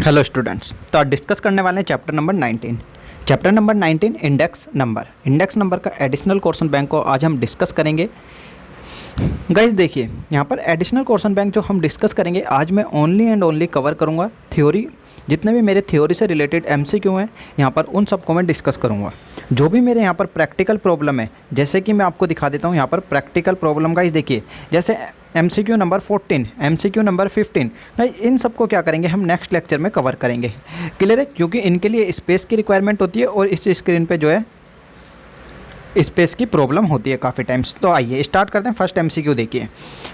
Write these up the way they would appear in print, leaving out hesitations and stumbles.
Hello students, तो आज discuss करने वाले हैं chapter number 19। Chapter number 19 index number का एडिशनल क्वेश्चन बैंक को आज हम डिस्कस करेंगे। गाइस देखिए, यहाँ पर एडिशनल क्वेश्चन बैंक जो हम डिस्कस करेंगे आज मैं ओनली एंड ओनली कवर करूँगा थ्योरी। जितने भी मेरे थ्योरी से रिलेटेड एमसीक्यू हैं यहाँ पर उन सबको मैं डिस्कस करूँगा। जो भी मेरे यहाँ पर प्रैक्टिकल प्रॉब्लम है, जैसे कि मैं आपको दिखा देता हूँ यहाँ पर प्रैक्टिकल प्रॉब्लम। गाइस देखिए, जैसे MCQ number 14, MCQ number 15, guys in सबको क्या करेंगे हम नेक्स्ट लेक्चर में कवर करेंगे। क्लियर है? क्योंकि इनके लिए स्पेस की रिक्वायरमेंट होती है और इस स्क्रीन पे जो है स्पेस की प्रॉब्लम होती है काफ़ी टाइम्स। तो आइए स्टार्ट करते हैं। फर्स्ट एमसीक्यू देखिए,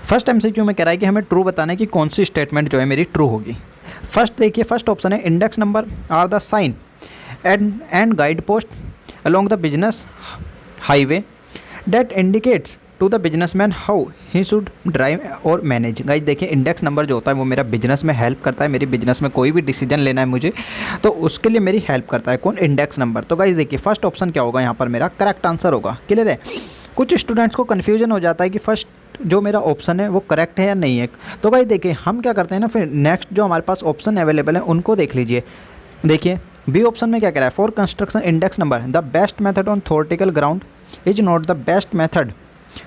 फर्स्ट एमसीक्यू में कह रहा है कि हमें ट्रू बताना है कि कौन सी स्टेटमेंट जो है मेरी ट्रू होगी। फर्स्ट देखिए, फर्स्ट ऑप्शन है index number are the sign and guide post along the business highway that indicates to the businessman how he should drive or manage। Guys देखिए, इंडेक्स नंबर जो होता है वो मेरा बिजनेस में हेल्प करता है। मेरी बिजनेस में कोई भी डिसीजन लेना है मुझे, तो उसके लिए मेरी हेल्प करता है कौन? Index number. तो गाइस देखिए, फर्स्ट ऑप्शन क्या होगा यहाँ पर मेरा करेक्ट आंसर होगा। क्लियर है? कुछ स्टूडेंट्स को कन्फ्यूजन हो जाता है कि फर्स्ट जो मेरा ऑप्शन है वो करेक्ट है या नहीं है। तो गाइस देखिए, हम क्या करते हैं ना, फिर नेक्स्ट जो हमारे पास ऑप्शन अवेलेबल है उनको देख लीजिए। देखिए बी ऑप्शन में क्या कह रहा है, for construction index number the best method on theoretical ground is not the best method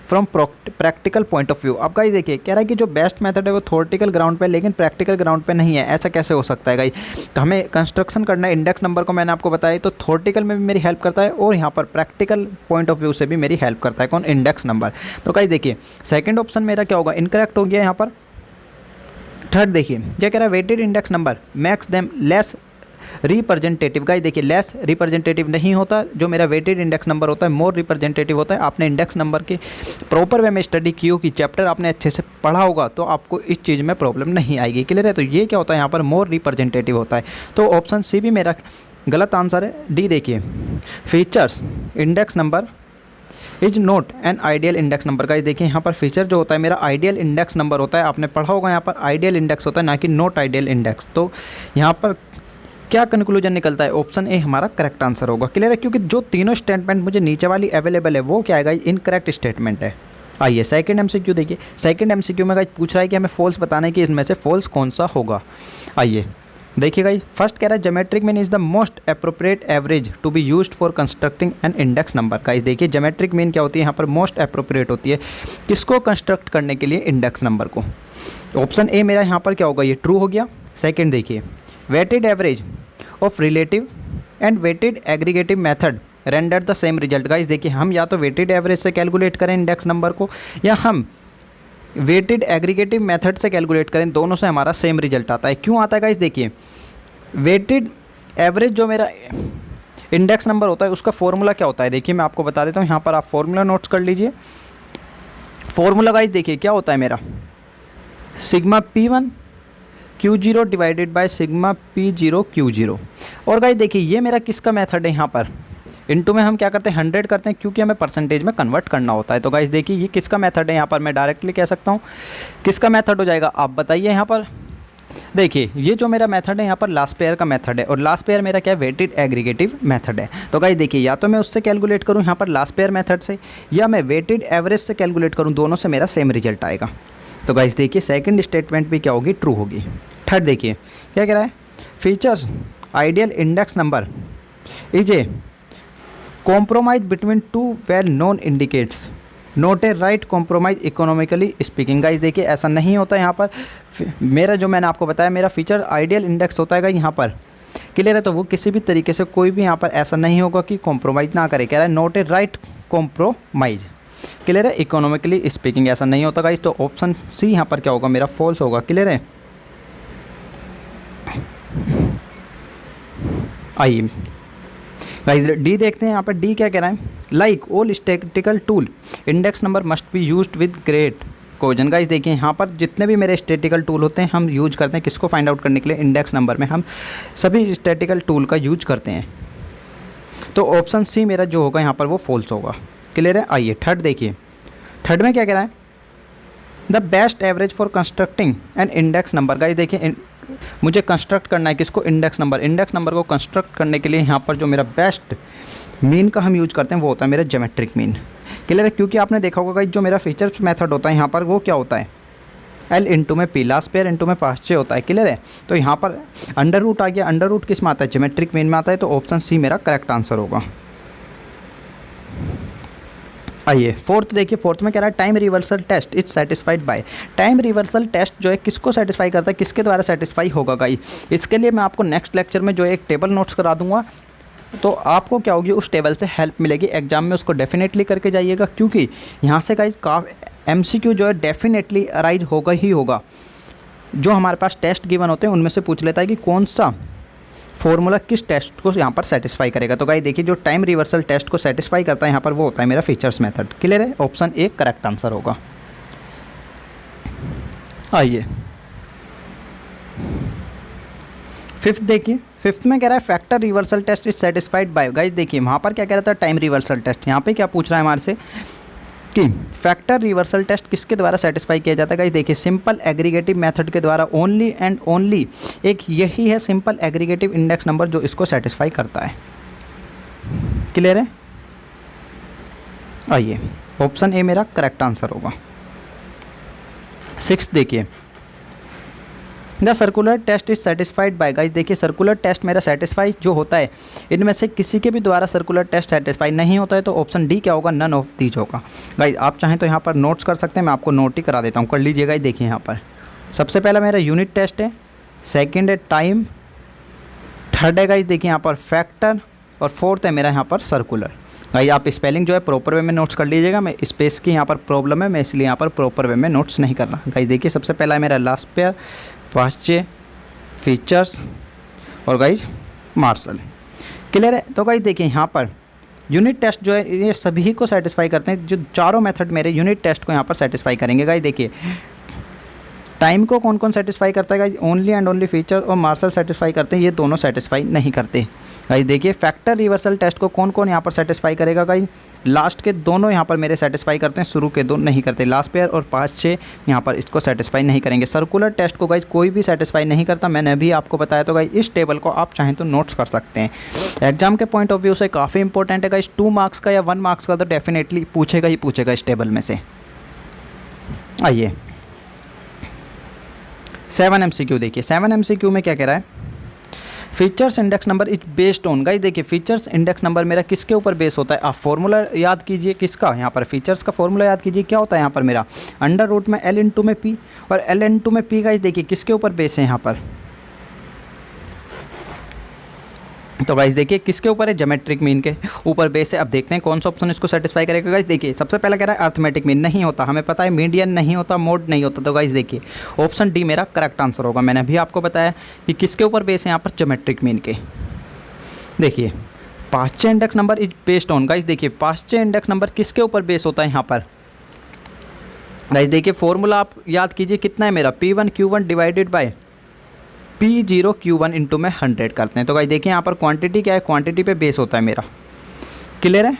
from practical point of view. अब गाइस देखिए, कह रहा है कि जो बेस्ट मेथड है वो थ्योरेटिकल ग्राउंड पे, लेकिन प्रैक्टिकल ग्राउंड पे नहीं है। ऐसा कैसे हो सकता है गाइस? तो हमें कंस्ट्रक्शन करना है, इंडेक्स नंबर को मैंने आपको बताया, तो थ्योरेटिकल में भी मेरी हेल्प करता है और यहाँ पर प्रैक्टिकल पॉइंट ऑफ व्यू से भी मेरी हेल्प करता है कौन? Index number. तो गाइस देखिए, सेकेंड ऑप्शन मेरा क्या होगा? इनकरेक्ट हो गया यहाँ पर। थर्ड देखिए क्या कह रहा है, weighted index number makes them less representative. Guys देखिए, लेस रिप्रेजेंटेटिव नहीं होता, जो मेरा वेटेड इंडेक्स नंबर होता है मोर रिप्रेजेंटेटिव होता है। आपने इंडेक्स नंबर के प्रॉपर वे में स्टडी की होगी, चैप्टर आपने अच्छे से पढ़ा होगा, तो आपको इस चीज़ में प्रॉब्लम नहीं आएगी। क्लियर है? तो ये क्या होता है यहाँ पर, मोर रिप्रेजेंटेटिव होता है। तो ऑप्शन सी भी मेरा गलत आंसर है। डी देखिए, features index number is not an ideal index number. Guys देखिए, यहाँ पर फीचर जो होता है मेरा आइडियल इंडेक्स नंबर होता है। आपने पढ़ा होगा यहाँ पर आइडियल इंडेक्स होता है, ना कि नॉट आइडियल इंडेक्स। तो यहाँ पर क्या कंक्लूजन निकलता है? ऑप्शन ए हमारा करेक्ट आंसर होगा। क्लियर है? क्योंकि जो तीनों स्टेटमेंट मुझे नीचे वाली अवेलेबल है वो क्या है गाइस? इनकरेक्ट स्टेटमेंट है। आइए सेकंड एमसीक्यू देखिए। सेकंड एमसीक्यू में गाइस पूछ रहा है कि हमें फॉल्स बताना है कि इसमें से फॉल्स कौन सा होगा। आइए देखिए गाइस, फर्स्ट कह रहा है geometric mean is the most appropriate average to be used for constructing an index number. Guys देखिए, ज्योमेट्रिक मीन क्या होती है यहाँ पर? मोस्ट अप्रोप्रिएट होती है किसको? कंस्ट्रक्ट करने के लिए इंडेक्स नंबर को। ऑप्शन ए मेरा यहाँ पर क्या होगा? ये ट्रू हो गया। सेकेंड देखिए, weighted average of relative and weighted aggregative method render the same result. Guys देखिए, हम या तो वेटेड एवरेज से कैलकुलेट करें इंडेक्स नंबर को, या हम वेटेड एग्रीगेटिव मेथड से कैलकुलेट करें, दोनों से हमारा सेम रिजल्ट आता है। क्यों आता है गाइस? देखिए, वेटेड एवरेज जो मेरा इंडेक्स नंबर होता है उसका फॉर्मूला क्या होता है? देखिए मैं आपको बता देता हूँ, यहाँ पर आप फॉर्मूला नोट्स कर लीजिए। फॉर्मूला गाइस देखिए क्या होता है मेरा, sigma P1 Q0 divided by sigma P0 Q0। और गाइस देखिए, ये मेरा किसका मेथड है? यहाँ पर इनटू में हम क्या करते हैं? 100 करते हैं, क्योंकि हमें परसेंटेज में कन्वर्ट करना होता है। तो गाइस देखिए, ये किसका मेथड है? यहाँ पर मैं डायरेक्टली कह सकता हूँ किसका मेथड हो जाएगा, आप बताइए। यहाँ पर देखिए, ये जो मेरा मेथड है यहाँ पर लास्ट पेयर का मेथड है, और लास्ट पेयर मेरा क्या है? वेटेड एग्रीगेटिव मेथड है। तो गाइस देखिए, या तो मैं उससे कैलकुलेट करूँ यहाँ पर लास्ट पेयर मेथड से, या मैं वेटेड एवरेज से कैलकुलेट करूँ, दोनों से मेरा सेम रिजल्ट आएगा। तो गाइस देखिए, सेकंड स्टेटमेंट भी क्या होगी? ट्रू होगी। थर्ड देखिए क्या कह रहा है, Fisher's ideal index number is a compromise between two well known indicates note A right compromise economically speaking. Guys देखिए, ऐसा नहीं होता यहाँ पर। मेरा जो मैंने आपको बताया, मेरा फीचर आइडियल इंडेक्स होता है यहाँ पर। क्लियर है? तो वो किसी भी तरीके से कोई भी यहाँ पर ऐसा नहीं होगा कि कॉम्प्रोमाइज़ ना करे। कह रहा है नोट ए राइट कॉम्प्रोमाइज। क्लियर है? इकोनॉमिकली स्पीकिंग ऐसा नहीं होता गाइस। तो ऑप्शन सी यहाँ पर क्या होगा? मेरा फॉल्स होगा। क्लियर है? आइए गाइस डी देखते हैं। यहाँ पर डी क्या कह रहा है, like all statistical tool index number must be used with great cogen. Guys देखिए, यहाँ पर जितने भी मेरे स्टैटिस्टिकल टूल होते हैं हम यूज करते हैं किसको फाइंड आउट करने के लिए? इंडेक्स नंबर में हम सभी स्टैटिस्टिकल टूल का यूज करते हैं। तो ऑप्शन सी मेरा जो होगा यहाँ पर वो फॉल्स होगा। क्लियर है? आइए थर्ड देखिए। थर्ड में क्या कह रहा है, the best average for constructing an index number. Guys देखिए, मुझे कंस्ट्रक्ट करना है किसको? Index number. इंडेक्स नंबर को कंस्ट्रक्ट करने के लिए यहाँ पर जो मेरा बेस्ट मीन का हम यूज करते हैं वो होता है मेरा ज्योमेट्रिक मीन। क्लियर है? क्योंकि आपने देखा होगा जो मेरा फीचर्स मेथड होता है यहाँ पर वो क्या होता है? एल इंटू में पी, लास्ट पेयर इंटू में 5 होता है। क्लियर है। तो यहाँ पर अंडर रूट आ गया, अंडर रूट किस में आता है, ज्योमेट्रिक मीन में आता है, तो ऑप्शन सी मेरा करेक्ट आंसर होगा। आइए फोर्थ देखिए, फोर्थ में कह रहा है time reversal test is satisfied by. Time reversal test जो है किसको सेटिस्फाई करता है, किसके द्वारा सेटिस्फाई होगा गाइस। इसके लिए मैं आपको नेक्स्ट लेक्चर में जो एक टेबल नोट्स करा दूंगा, तो आपको क्या होगी उस टेबल से हेल्प मिलेगी एग्जाम में, उसको डेफिनेटली करके जाइएगा, क्योंकि यहाँ से गाइस MCQ जो है डेफिनेटली अराइज होगा ही होगा। जो हमारे पास टेस्ट गिवन होते हैं उनमें से पूछ लेता है कि कौन सा फॉर्मूला किस टेस्ट को यहाँ पर सेटिस्फाई करेगा। तो गाइस देखिए जो टाइम रिवर्सल टेस्ट को सेटिस्फाई करता है यहाँ पर वो होता है मेरा फीचर्स मेथड। क्लियर है, ऑप्शन ए करेक्ट आंसर होगा। आइए फिफ्थ देखिए, फिफ्थ में कह रहा है factor reversal test is satisfied by. Guys देखिए वहाँ पर क्या कह रहा था, टाइम रिवर्सल टेस्ट। यहाँ पे क्या पूछ रहा है हमारे से कि फैक्टर रिवर्सल टेस्ट किसके द्वारा सेटिस्फाई किया जाता है। गाइस देखिए सिंपल एग्रीगेटिव मेथड के द्वारा, ओनली एंड ओनली एक यही है सिंपल एग्रीगेटिव इंडेक्स नंबर जो इसको सेटिस्फाई करता है। क्लियर है। आइए ऑप्शन ए मेरा करेक्ट आंसर होगा। सिक्स देखिए, the circular test is satisfied by. Guys देखिए सर्कुलर टेस्ट मेरा सेटिस्फाई जो होता है इनमें से किसी के भी द्वारा सर्कुलर टेस्ट सेटिस्फाई नहीं होता है, तो ऑप्शन डी क्या होगा, नन ऑफ दीज होगा। गाइस आप चाहें तो यहाँ पर नोट्स कर सकते हैं, मैं आपको नोट ही करा देता हूँ, कर लीजिएगा। देखिए यहाँ पर सबसे पहला मेरा यूनिट टेस्ट है, सेकेंड है टाइम, थर्ड है गाइस देखिए यहाँ पर फैक्टर, और फोर्थ है मेरा यहाँ पर सर्कुलर। गाइस आप स्पेलिंग जो है प्रॉपर वे में नोट्स कर लीजिएगा, मैं स्पेस की यहाँ पर प्रॉब्लम है, मैं इसलिए यहाँ पर प्रॉपर वे में नोट्स नहीं कर रहा। गाइस देखिए सबसे पहला है मेरा लास्ट पेयर, पास्चे, फीचर्स और गाइज मार्शल। क्लियर है। तो गाइज देखिए यहाँ पर यूनिट टेस्ट जो है ये सभी को सेटिस्फाई करते हैं, जो चारों मेथड मेरे यूनिट टेस्ट को यहाँ पर सेटिस्फाई करेंगे। गाइज देखिए टाइम को कौन कौन सेटिस्फाई करता है, guys only and only feature और मार्शल सेटिस्फाई करते हैं, ये दोनों सेटिस्फाई नहीं करते। गाइज देखिए फैक्टर रिवर्सल टेस्ट को कौन कौन यहाँ पर सेटिस्फाई करेगा, गाइज लास्ट के दोनों यहाँ पर मेरे सेटिस्फाई करते हैं, शुरू के दो नहीं करते, लास्ट पेयर और 5-6 यहाँ पर इसको सेटिस्फाई नहीं करेंगे। सर्कुलर टेस्ट को गाइज कोई भी सेटिस्फाई नहीं करता, मैंने अभी आपको बताया। तो गाइज इस टेबल को आप चाहें तो नोट्स कर सकते हैं, एग्जाम के पॉइंट ऑफ व्यू से काफ़ी इंपॉर्टेंट है। गाइज 2 मार्क्स का या 1 मार्क्स का तो डेफिनेटली पूछेगा ही पूछेगा इस टेबल में से। आइए 7 MCQ देखिए, 7 MCQ में क्या कह रहा है, features index number is based on. Guys देखिए फीचर्स इंडेक्स नंबर मेरा किसके ऊपर बेस होता है, आप फॉर्मूला याद कीजिए किसका, यहाँ पर फीचर्स का फॉर्मूला याद कीजिए, क्या होता है यहाँ पर मेरा अंडर रूट में L इंटू में P, और L इंटू में P गाइस देखिए किसके ऊपर बेस है यहाँ पर, तो गाइस देखिए किसके ऊपर है, ज्योमेट्रिक मीन के ऊपर बेस है। अब देखते हैं कौन सा ऑप्शन इसको सेटिस्फाई करेगा। गाइस देखिए सबसे पहला कह रहा है अर्थमेटिक मीन नहीं होता, हमें पता है मीडियन नहीं होता, मोड नहीं होता, तो गाइस देखिए ऑप्शन डी मेरा करेक्ट आंसर होगा। मैंने अभी आपको बताया कि किसके ऊपर बेस है यहाँ पर, ज्योमेट्रिक मीन के। देखिए Paasche index number is based on. Guys देखिए पास्चे इंडेक्स नंबर किसके ऊपर बेस होता है यहाँ पर, गाइस देखिए फॉर्मूला आप याद कीजिए कितना है मेरा, P1 Q1 divided bye P0 Q1 into में 100 करते हैं। तो गाइस देखिए यहाँ पर क्वांटिटी क्या है, क्वांटिटी पे बेस होता है मेरा। क्लियर है।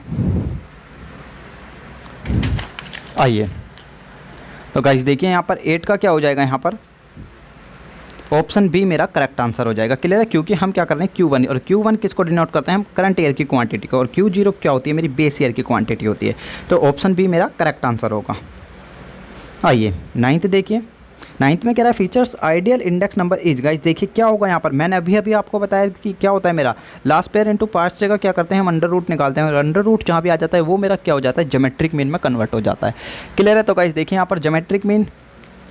आइए तो गाइस देखिए यहाँ पर 8 का क्या हो जाएगा, यहाँ पर ऑप्शन बी मेरा करेक्ट आंसर हो जाएगा। क्लियर है, क्योंकि हम क्या कर रहे हैं Q1, और Q1 किसको डिनोट करते हैं हम, करंट ईयर की क्वांटिटी को, और Q0 क्या होती है मेरी बेस ईयर की क्वांटिटी होती है। तो ऑप्शन बी मेरा करेक्ट आंसर होगा। आइए 9th देखिए, 9th में कह रहा है Fisher's ideal index number is. Guys देखिए क्या होगा यहाँ पर, मैंने अभी आपको बताया कि क्या होता है मेरा लास्ट पेयर इंटू 5 जगह क्या करते हैं हम अंडर रूट निकालते हैं, और अंडर रूट जहाँ भी आ जाता है वो मेरा क्या हो जाता है, ज्योमेट्रिक मीन में कन्वर्ट हो जाता है। क्लियर है। तो गाइस देखिए यहाँ पर ज्योमेट्रिक मीन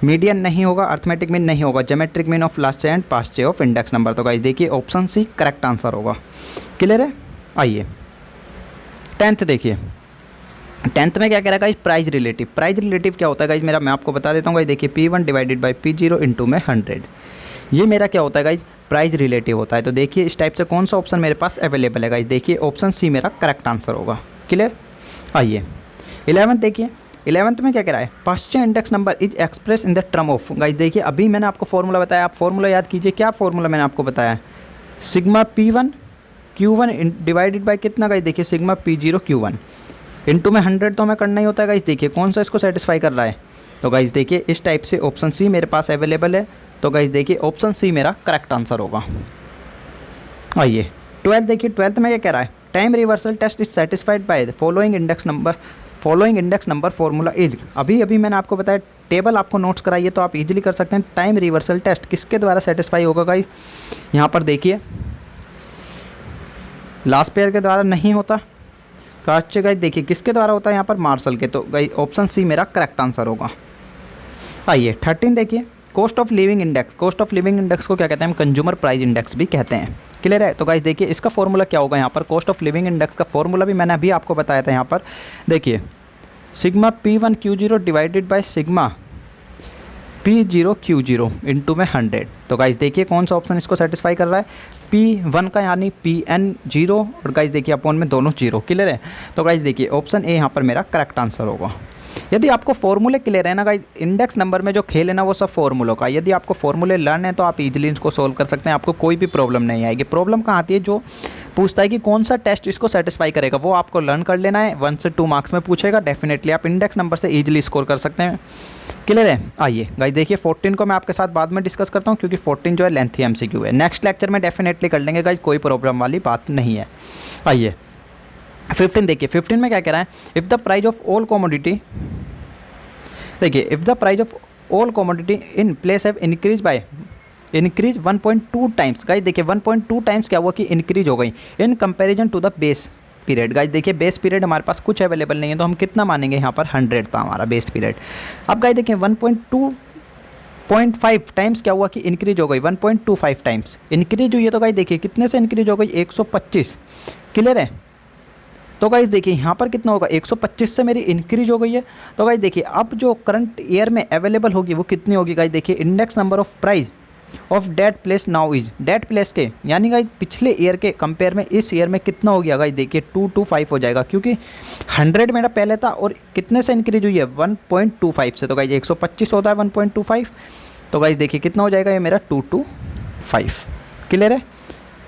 मीडियन नहीं होगा, अर्थमेटिक मीन नहीं होगा, geometric mean of last and 5 of index number. तो गाइस देखिए ऑप्शन सी करेक्ट आंसर होगा। क्लियर है। आइए 10th देखिए, 10th में क्या कह रहा है guys, price relative. Price relative क्या होता है गाइस मेरा, मैं आपको बता देता हूँ गाइस। देखिए P1 divided by P0 into में 100, ये मेरा क्या होता है गाइस, प्राइस रिलेटिव होता है। तो देखिए इस टाइप से कौन सा ऑप्शन मेरे पास अवेलेबल है गाइस, देखिए ऑप्शन सी मेरा करेक्ट आंसर होगा। क्लियर। आइए 11th देखिए, 11th में क्या कह रहा है, Paasche index number is express in the term of. Guys देखिए अभी मैंने आपको फॉर्मूला बताया, आप फॉर्मूला याद कीजिए, क्या फॉर्मूला मैंने आपको बताया, sigma P1 Q1 divided bye कितना गाइस, देखिए सिग्मा P0 Q1 इंटू में 100 तो हमें करना ही होता है गाइस। देखिए कौन सा इसको सेटिस्फाई कर रहा है, तो गाइस देखिए इस टाइप से ऑप्शन सी मेरे पास अवेलेबल है। तो गाइस देखिए ऑप्शन सी मेरा करेक्ट आंसर होगा। आइए 12th देखिए, 12th में क्या कह रहा है, time reversal test is satisfied by the following index number, following index number formula is. अभी मैंने आपको बताया टेबल आपको नोट्स कराइए तो आप इजीली कर सकते हैं। टाइम रिवर्सल टेस्ट किसके द्वारा सेटिस्फाई होगा गाइस, यहाँ पर देखिए लास्ट पेयर के द्वारा नहीं होता। कास्ट गाइस देखिए किसके द्वारा होता है यहाँ पर, मार्शल के। तो गाइस ऑप्शन सी मेरा करेक्ट आंसर होगा। आइए 13 देखिए, cost of living index. Cost of living index को क्या कहते हैं हम, कंज्यूमर प्राइस इंडेक्स भी कहते हैं। क्लियर है। तो गाइस देखिए इसका फॉर्मूला क्या होगा यहाँ पर, कॉस्ट ऑफ लिविंग इंडेक्स का फॉर्मूला भी मैंने अभी आपको बताया था। यहाँ पर देखिए sigma P1 Q0 divided by sigma P0 Q0 into में 100। तो गाइस देखिए कौन सा ऑप्शन इसको सेटिस्फाई कर रहा है, P1 का यानी PN 0 और गाइस देखिए अपॉन में दोनों 0। क्लियर है। तो गाइस देखिए ऑप्शन ए यहाँ पर मेरा करेक्ट आंसर होगा। यदि आपको फॉर्मूले क्लियर है ना गाइस, इंडेक्स नंबर में जो खेल है ना वो सब फॉर्मूलों का, यदि आपको फॉर्मूले लर्न है तो आप इजीली इसको सोल्व कर सकते हैं, आपको कोई भी प्रॉब्लम नहीं आएगी। प्रॉब्लम कहाँ आती है, जो पूछता है कि कौन सा टेस्ट इसको सेटिस्फाई करेगा, वो आपको लर्न कर लेना है। 1 से 2 मार्क्स में पूछेगा, डेफिनेटली आप इंडेक्स नंबर से ईजिली स्कोर कर सकते हैं। क्लियर है। आइए गाइस देखिए 14 को मैं आपके साथ बाद में डिस्कस करता हूँ, क्योंकि 14 जो है लेंथी MCQ है। नेक्स्ट लेक्चर में डेफिनेटली कर लेंगे गाइस, कोई प्रॉब्लम वाली बात नहीं है। आइए 15 देखिए, 15 में क्या कह रहा है, if the price of all commodity, देखिए if the price of all commodity in place have increase 1.2 times. Guys देखिए 1.2 टाइम्स क्या हुआ कि इंक्रीज हो गई in comparison to the base period. Guys देखिए बेस पीरियड हमारे पास कुछ अवेलेबल नहीं है, तो हम कितना मानेंगे यहाँ पर 100 था हमारा बेस पीरियड। अब गाइस देखिए 1.25 टाइम्स क्या हुआ कि इंक्रीज हो गई, 1.25 टाइम्स इंक्रीज हुई है। तो गाइस देखिए कितने से इंक्रीज हो गई, 125। क्लियर है। तो गाइस देखिए यहाँ पर कितना होगा, 125 से मेरी इंक्रीज हो गई है। तो गाइस देखिए अब जो करंट ईयर में अवेलेबल होगी वो कितनी होगी, गाइस देखिए index number of price of that place now is, that place के यानी गाइस पिछले ईयर के कंपेयर में इस ईयर में कितना हो गया, गाइस देखिए 225 हो जाएगा, क्योंकि 100 मेरा पहले था और कितने से इंक्रीज हुई है 1.25 से। तो गाइस 125 होता है 1.25, तो गाइस देखिए कितना हो जाएगा ये मेरा 225। क्लियर है।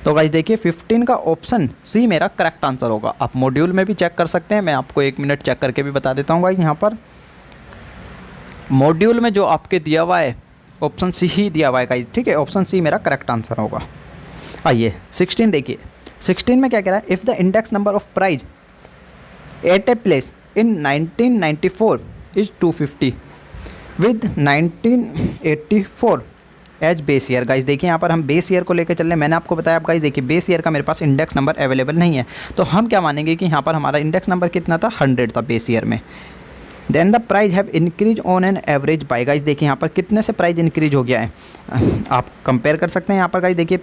तो गाइस देखिए 15 का ऑप्शन सी मेरा करेक्ट आंसर होगा। आप मॉड्यूल में भी चेक कर सकते हैं, मैं आपको 1 मिनट चेक करके भी बता देता हूँ गाइस। यहाँ पर मॉड्यूल में जो आपके दिया हुआ है ऑप्शन सी ही दिया हुआ है गाइस, ठीक है। ऑप्शन सी मेरा करेक्ट आंसर होगा। आइए 16 देखिए, 16 में क्या कह रहा है, if the index number of price at a place in 1994 is 250 with 1984 as base year. Guys देखिए यहाँ पर हम बेस ईयर को लेकर चल रहे हैं। मैंने आपको बताया आप गाइस देखिए बेस ईयर का मेरे पास इंडेक्स नंबर अवेलेबल नहीं है, तो हम क्या मानेंगे कि यहाँ पर हमारा इंडेक्स नंबर कितना था, 100 था बेस ईयर में। Then the price have increase on an average by. Guys देखिए यहाँ पर कितने से प्राइस इंक्रीज हो गया है, आप कंपेयर कर सकते हैं। यहाँ पर गाइस देखिए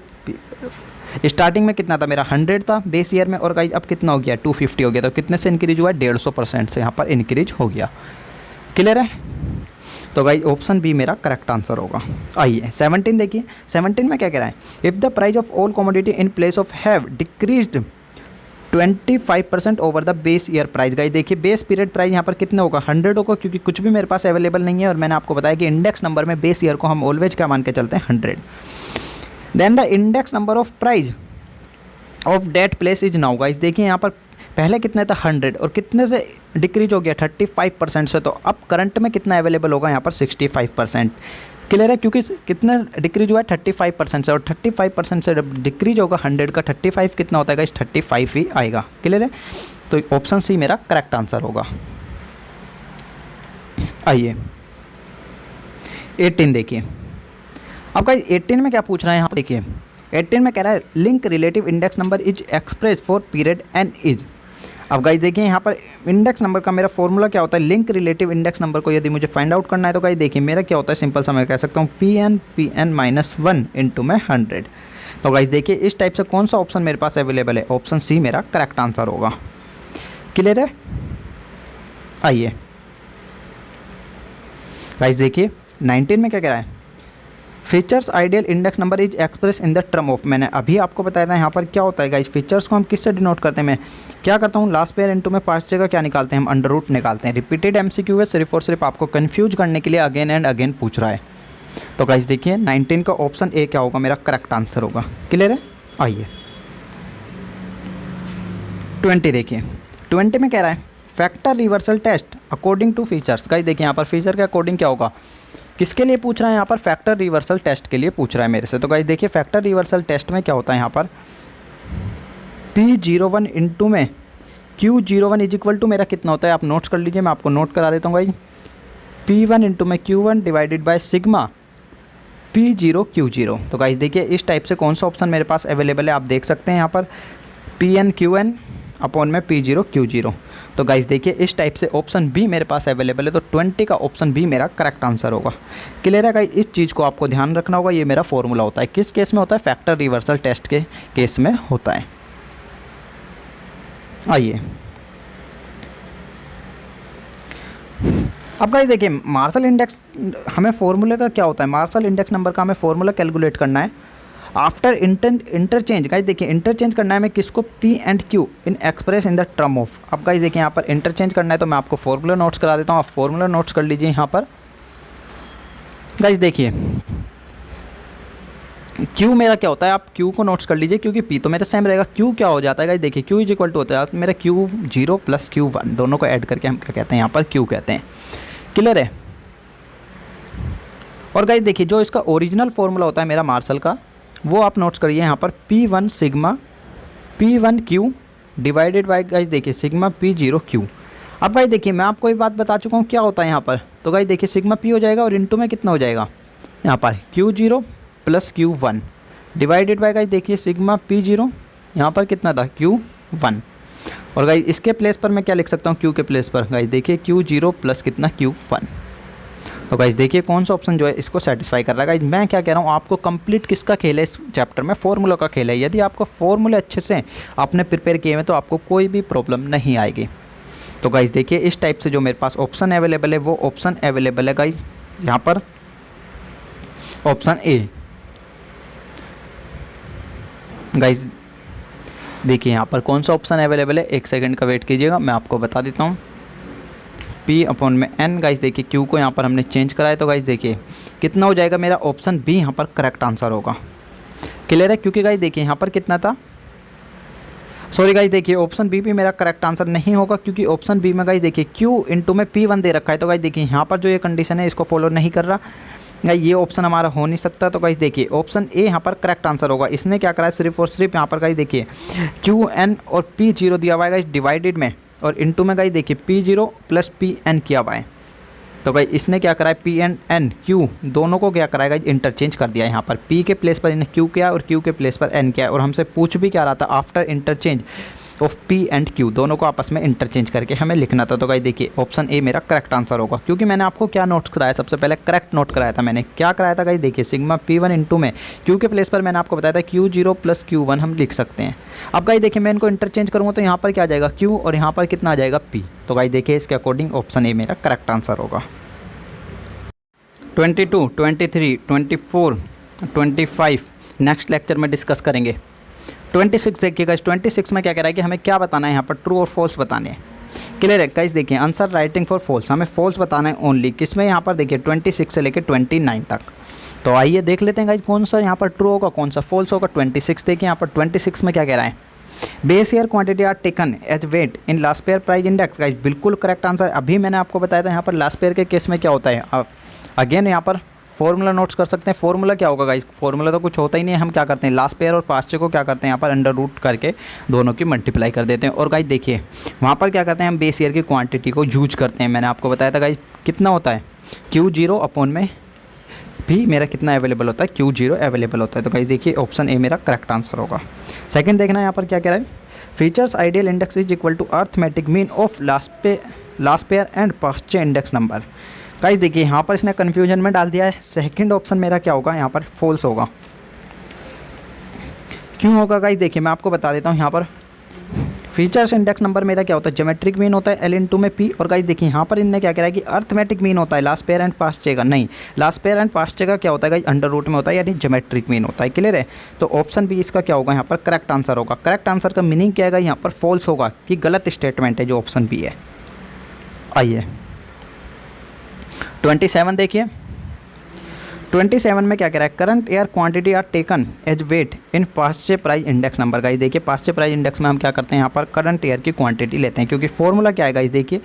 स्टार्टिंग में कितना था मेरा 100 था बेस ईयर में, और गाइस अब कितना हो गया 250 हो गया। तो कितने से इंक्रीज हुआ है, 150% से यहाँ पर इंक्रीज हो गया। क्लियर है। तो गाइस ऑप्शन बी मेरा करेक्ट आंसर होगा। आइए 17 देखिए, 17 में क्या कह रहा है, if the price of all commodity in place of have decreased 25% over the base year price. Guys देखिए बेस पीरियड प्राइस यहाँ पर कितना होगा, 100 होगा, क्योंकि कुछ भी मेरे पास अवेलेबल नहीं है। और मैंने आपको बताया कि इंडेक्स नंबर में बेस ईयर को हम ऑलवेज क्या मान के चलते हैं, 100। Then the index number of price of that place is now. Guys देखिए यहाँ पर पहले कितने था 100 और कितने से डिक्रीज हो गया 35% से। तो अब करंट में कितना अवेलेबल होगा यहाँ पर 65%। क्लियर है, क्योंकि कितना डिक्रीज हुआ है 35% से, और 35% से डिक्रीज होगा 100 का 35 कितना होता है गाइस, 35 ही आएगा। क्लियर है। तो ऑप्शन सी मेरा करेक्ट आंसर होगा। आइए 18 देखिए, अब गाइस 18 में क्या पूछ रहा है यहाँ पर देखिए, 18 में कह रहा है link relative index number is express for period and is. अब गाइस देखिए यहाँ पर इंडेक्स नंबर का मेरा फॉर्मूला क्या होता है, लिंक रिलेटिव इंडेक्स नंबर को यदि मुझे फाइंड आउट करना है तो गाइस देखिए मेरा क्या होता है, सिंपल सा मैं कह सकता हूँ Pn-1 इंटू में 100। तो गाइस देखिए इस टाइप से कौन सा ऑप्शन मेरे पास अवेलेबल है, ऑप्शन सी मेरा करेक्ट आंसर होगा। क्लियर है। आइए गाइस देखिए 19 में क्या कह रहा है, Fisher's ideal index number is express in the term of. मैंने अभी आपको बताया था यहाँ पर क्या होता है गाइस, फीचर्स को हम किससे डिनोट करते हैं, मैं क्या करता हूँ लास्ट पेयर इनटू में 5 जगह क्या निकालते हैं, हम अंडर रूट निकालते हैं। रिपीटेड MCQ है, सिर्फ और सिर्फ आपको कंफ्यूज करने के लिए अगेन एंड अगेन पूछ रहा है। तो गाइस देखिए 19 का ऑप्शन ए क्या होगा, मेरा करेक्ट आंसर होगा। क्लियर है। आइए 20 देखिए, 20 में कह रहा है factor reversal test according to Fisher's. Guys देखिए यहाँ पर फीचर के अकॉर्डिंग क्या होगा, किसके लिए पूछ रहा है यहाँ पर, फैक्टर रिवर्सल टेस्ट के लिए पूछ रहा है मेरे से। तो गाइस देखिए फैक्टर रिवर्सल टेस्ट में क्या होता है यहाँ पर, P01 इंटू में Q01 इज इक्वल टू मेरा कितना होता है, आप नोट्स कर लीजिए, मैं आपको नोट करा देता हूँ गाइस। P1 इंटू में Q1 divided by sigma P0 Q0। तो गाइस देखिए इस टाइप से कौन सा ऑप्शन मेरे पास अवेलेबल है, आप देख सकते हैं यहाँ पर Pn Qn अपॉन में P0 Q0। तो गाइस देखिए इस टाइप से ऑप्शन बी मेरे पास अवेलेबल है, तो 20 का ऑप्शन बी मेरा करेक्ट आंसर होगा। क्लियर है गाइस, इस चीज़ को आपको ध्यान रखना होगा। ये मेरा फॉर्मूला होता है, किस केस में होता है, फैक्टर रिवर्सल टेस्ट के केस में होता है। आइए अब गाइस देखिए मार्शल इंडेक्स, हमें फॉर्मूले का क्या होता है, मार्शल इंडेक्स नंबर का हमें फॉर्मूला कैलकुलेट करना है आफ्टर इंटरचेंज। गाइस देखिए इंटरचेंज करना है हमें किसको, P and Q Inn Express in the term of. अब गाइस देखिए यहाँ पर इंटरचेंज करना है तो मैं आपको फॉर्मूला नोट्स करा देता हूँ, आप फॉर्मूला नोट्स कर लीजिए यहाँ पर। गाइस देखिए Q मेरा क्या होता है, आप Q को नोट्स कर लीजिए क्योंकि P तो मेरा सेम रहेगा। Q क्या हो जाता है गाइस देखिए, Q इज इक्वल टू होता है मेरा Q0 प्लस Q1, दोनों को ऐड करके हम क्या कहते हैं यहाँ पर Q कहते हैं। क्लियर है। और गाइस देखिए जो इसका ओरिजिनल फॉर्मूला होता है मेरा मार्शल का, वो आप नोट्स करिए यहाँ पर P1 sigma P1 Q divided by guys देखिए सिग्मा P0 Q। अब गाइस देखिए मैं आपको ये बात बता चुका हूँ क्या होता है यहाँ पर, तो गाइस देखिए सिग्मा P हो जाएगा और इनटू में कितना हो जाएगा यहाँ पर Q0 plus Q1 divided bye guys देखिए सिग्मा P0 यहाँ पर कितना था Q1। और गाइस इसके प्लेस पर मैं क्या लिख सकता हूँ, Q के प्लेस पर गाइस देखिए Q0 प्लस कितना Q1। तो गाइस देखिए कौन सा ऑप्शन जो है इसको सेटिस्फाई कर रहा है। गाइस मैं क्या कह रहा हूँ, आपको कंप्लीट किसका खेल है इस चैप्टर में, फॉर्मूला का खेल है। यदि आपको फॉर्मूले अच्छे से आपने प्रिपेयर किए हुए तो आपको कोई भी प्रॉब्लम नहीं आएगी। तो गाइस देखिए इस टाइप से जो मेरे पास ऑप्शन अवेलेबल है वो ऑप्शन अवेलेबल है गाइस यहाँ पर ऑप्शन ए। गाइस देखिए यहाँ पर कौन सा ऑप्शन अवेलेबल है, एक सेकंड का वेट कीजिएगा, मैं आपको बता देता हूँ। P अपॉन में N। गाइस देखिए Q को यहाँ पर हमने चेंज कराया तो गाइस देखिए कितना हो जाएगा, मेरा ऑप्शन बी यहाँ पर करेक्ट आंसर होगा। क्लियर है, क्योंकि गाइस देखिए यहाँ पर कितना था, सॉरी गाइस देखिए ऑप्शन बी भी मेरा करेक्ट आंसर नहीं होगा क्योंकि ऑप्शन बी में गाइस देखिए Q इंटू में P1 दे रखा है। तो गाइस देखिए यहाँ पर जो ये कंडीशन है इसको फॉलो नहीं कर रहा, गाइस ये ऑप्शन हमारा हो नहीं सकता। तो गाइस देखिए ऑप्शन ए यहाँ पर करेक्ट आंसर होगा। इसने क्या करा है, सिर्फ और सिर्फ यहाँ पर गाइस देखिए Qn और P0 दिया हुआ है गाइस डिवाइडेड में, और इनटू में गाइस देखिए P0 प्लस Pn किया हुआ है। तो गाइस इसने क्या करा है, P एंड N Q दोनों को क्या कराएगा, इंटरचेंज कर दिया है। यहाँ पर P के प्लेस पर इन्हें Q किया और Q के प्लेस पर N किया, और हमसे पूछ भी क्या रहा था, after interchange of P and Q दोनों को आपस में इंटरचेंज करके हमें लिखना था। तो गाइस देखिए ऑप्शन ए मेरा करेक्ट आंसर होगा, क्योंकि मैंने आपको क्या नोट कराया, सबसे पहले करेक्ट नोट कराया था। मैंने क्या कराया था गाइस देखिए सिग्मा P1 इंटू में Q के प्लेस पर मैंने आपको बताया था Q0 प्लस Q1 हम लिख सकते हैं। अब गाइस देखिए मैं इनको इंटरचेंज करूँगा तो यहाँ पर क्या आ जाएगा Q और यहाँ पर कितना आ जाएगा P। तो गाइस देखिए इसके अकॉर्डिंग ऑप्शन ए मेरा करेक्ट आंसर होगा। 22, 23, 24, 25 नेक्स्ट लेक्चर में डिस्कस करेंगे। 26 देखिए गाइस, 26 में क्या कह रहा है कि हमें क्या बताना है, यहाँ पर ट्रू और फॉल्स बताने हैं। क्लियर है गाइस, देखिए आंसर राइटिंग फॉर फॉल्स, हमें फॉल्स बताना है ओनली। किसमें, यहाँ पर देखिए 26 से लेकर 29 तक। तो आइए देख लेते हैं गाइस कौन सा यहाँ पर ट्रू होगा कौन सा फॉल्स होगा। 26 देखिए यहाँ पर 26 में क्या कह रहा है, base year quantity are taken as weight in Laspeyres price index. Guys बिल्कुल करेक्ट आंसर। अभी मैंने आपको बताया था यहाँ पर लास्ट पेयर के केस में क्या होता है। अगेन यहाँ पर फॉर्मूला नोट्स कर सकते हैं। फॉर्मूला क्या होगा गाइस, फॉर्मूला तो कुछ होता ही नहीं है। हम क्या करते हैं, लास्ट पेयर और पास्ट पेयर को क्या करते हैं, यहाँ पर अंडर रूट करके दोनों की मल्टीप्लाई कर देते हैं। और गाइस देखिए वहाँ पर क्या करते हैं, हम बेस ईयर की क्वांटिटी को यूज करते हैं। मैंने आपको बताया था गाइस कितना होता है, Q0 अपॉन में भी मेरा कितना अवेलेबल होता है, Q0 अवेलेबल होता है। तो गाइस देखिए ऑप्शन ए मेरा करेक्ट आंसर होगा। सेकेंड देखना यहाँ पर क्या कह रहा है, Fisher's ideal index is equal to arithmetic mean of Laspeyres and Paasche index number. Guys देखिए यहाँ पर इसने कन्फ्यूजन में डाल दिया है। सेकंड ऑप्शन मेरा क्या होगा, यहाँ पर फॉल्स होगा। क्यों होगा गाइस, देखिए मैं आपको बता देता हूँ। यहाँ पर फीचर्स इंडेक्स नंबर मेरा क्या होता है, ज्योमेट्रिक मीन होता है L/2 में P। और गाइस देखिए यहाँ पर इनने क्या कह रहा है कि अर्थमेटिक मीन होता है लास्ट पेयर एंड पास्ट चेगा। नहीं, लास्ट पेयर एंड पास्ट चेगा क्या होता है गाइस, अंडर रूट में होता है, यानी ज्योमेट्रिक मीन होता है। क्लियर है, तो ऑप्शन बी इसका क्या होगा, यहाँ पर करेक्ट आंसर होगा। करेक्ट आंसर का मीनिंग क्या है, यहाँ पर फॉल्स होगा कि गलत स्टेटमेंट है जो ऑप्शन बी है। आइए 27 देखिए, 27 में क्या कह रहा है, current year quantity are taken as weight in Paasche price index number. Guys देखिए पास्ट प्राइस इंडेक्स में हम क्या करते हैं, यहाँ पर करंट ईयर की क्वांटिटी लेते हैं, क्योंकि फॉर्मूला क्या है गाइस देखिए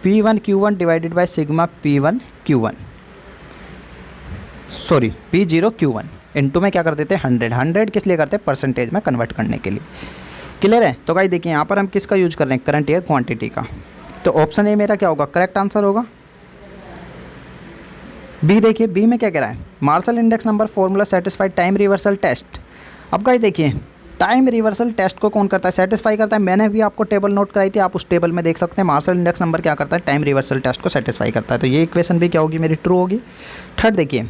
P1 Q1 divided by sigma P1 Q1 sorry P0 Q1 into में क्या कर देते हैं 100 किस लिए करते हैं, परसेंटेज में कन्वर्ट करने के लिए। क्लियर है, तो गाइस देखिए यहाँ पर हम किसका यूज कर रहे हैं, करंट ईयर क्वांटिटी का। तो ऑप्शन ए मेरा क्या होगा, करेक्ट आंसर होगा। बी देखिए, बी में क्या कह रहा है, Marshall index number formula satisfied time reversal test. अब गाइस देखिए टाइम रिवर्सल टेस्ट को कौन करता है, सेटिस्फाई करता है। मैंने भी आपको टेबल नोट कराई थी, आप उस टेबल में देख सकते हैं। मार्शल इंडेक्स नंबर क्या करता है, टाइम रिवर्सल टेस्ट को सेटिस्फाई करता है। तो ये इक्वेशन भी क्या होगी मेरी, ट्रू होगी। थर्ड देखिए,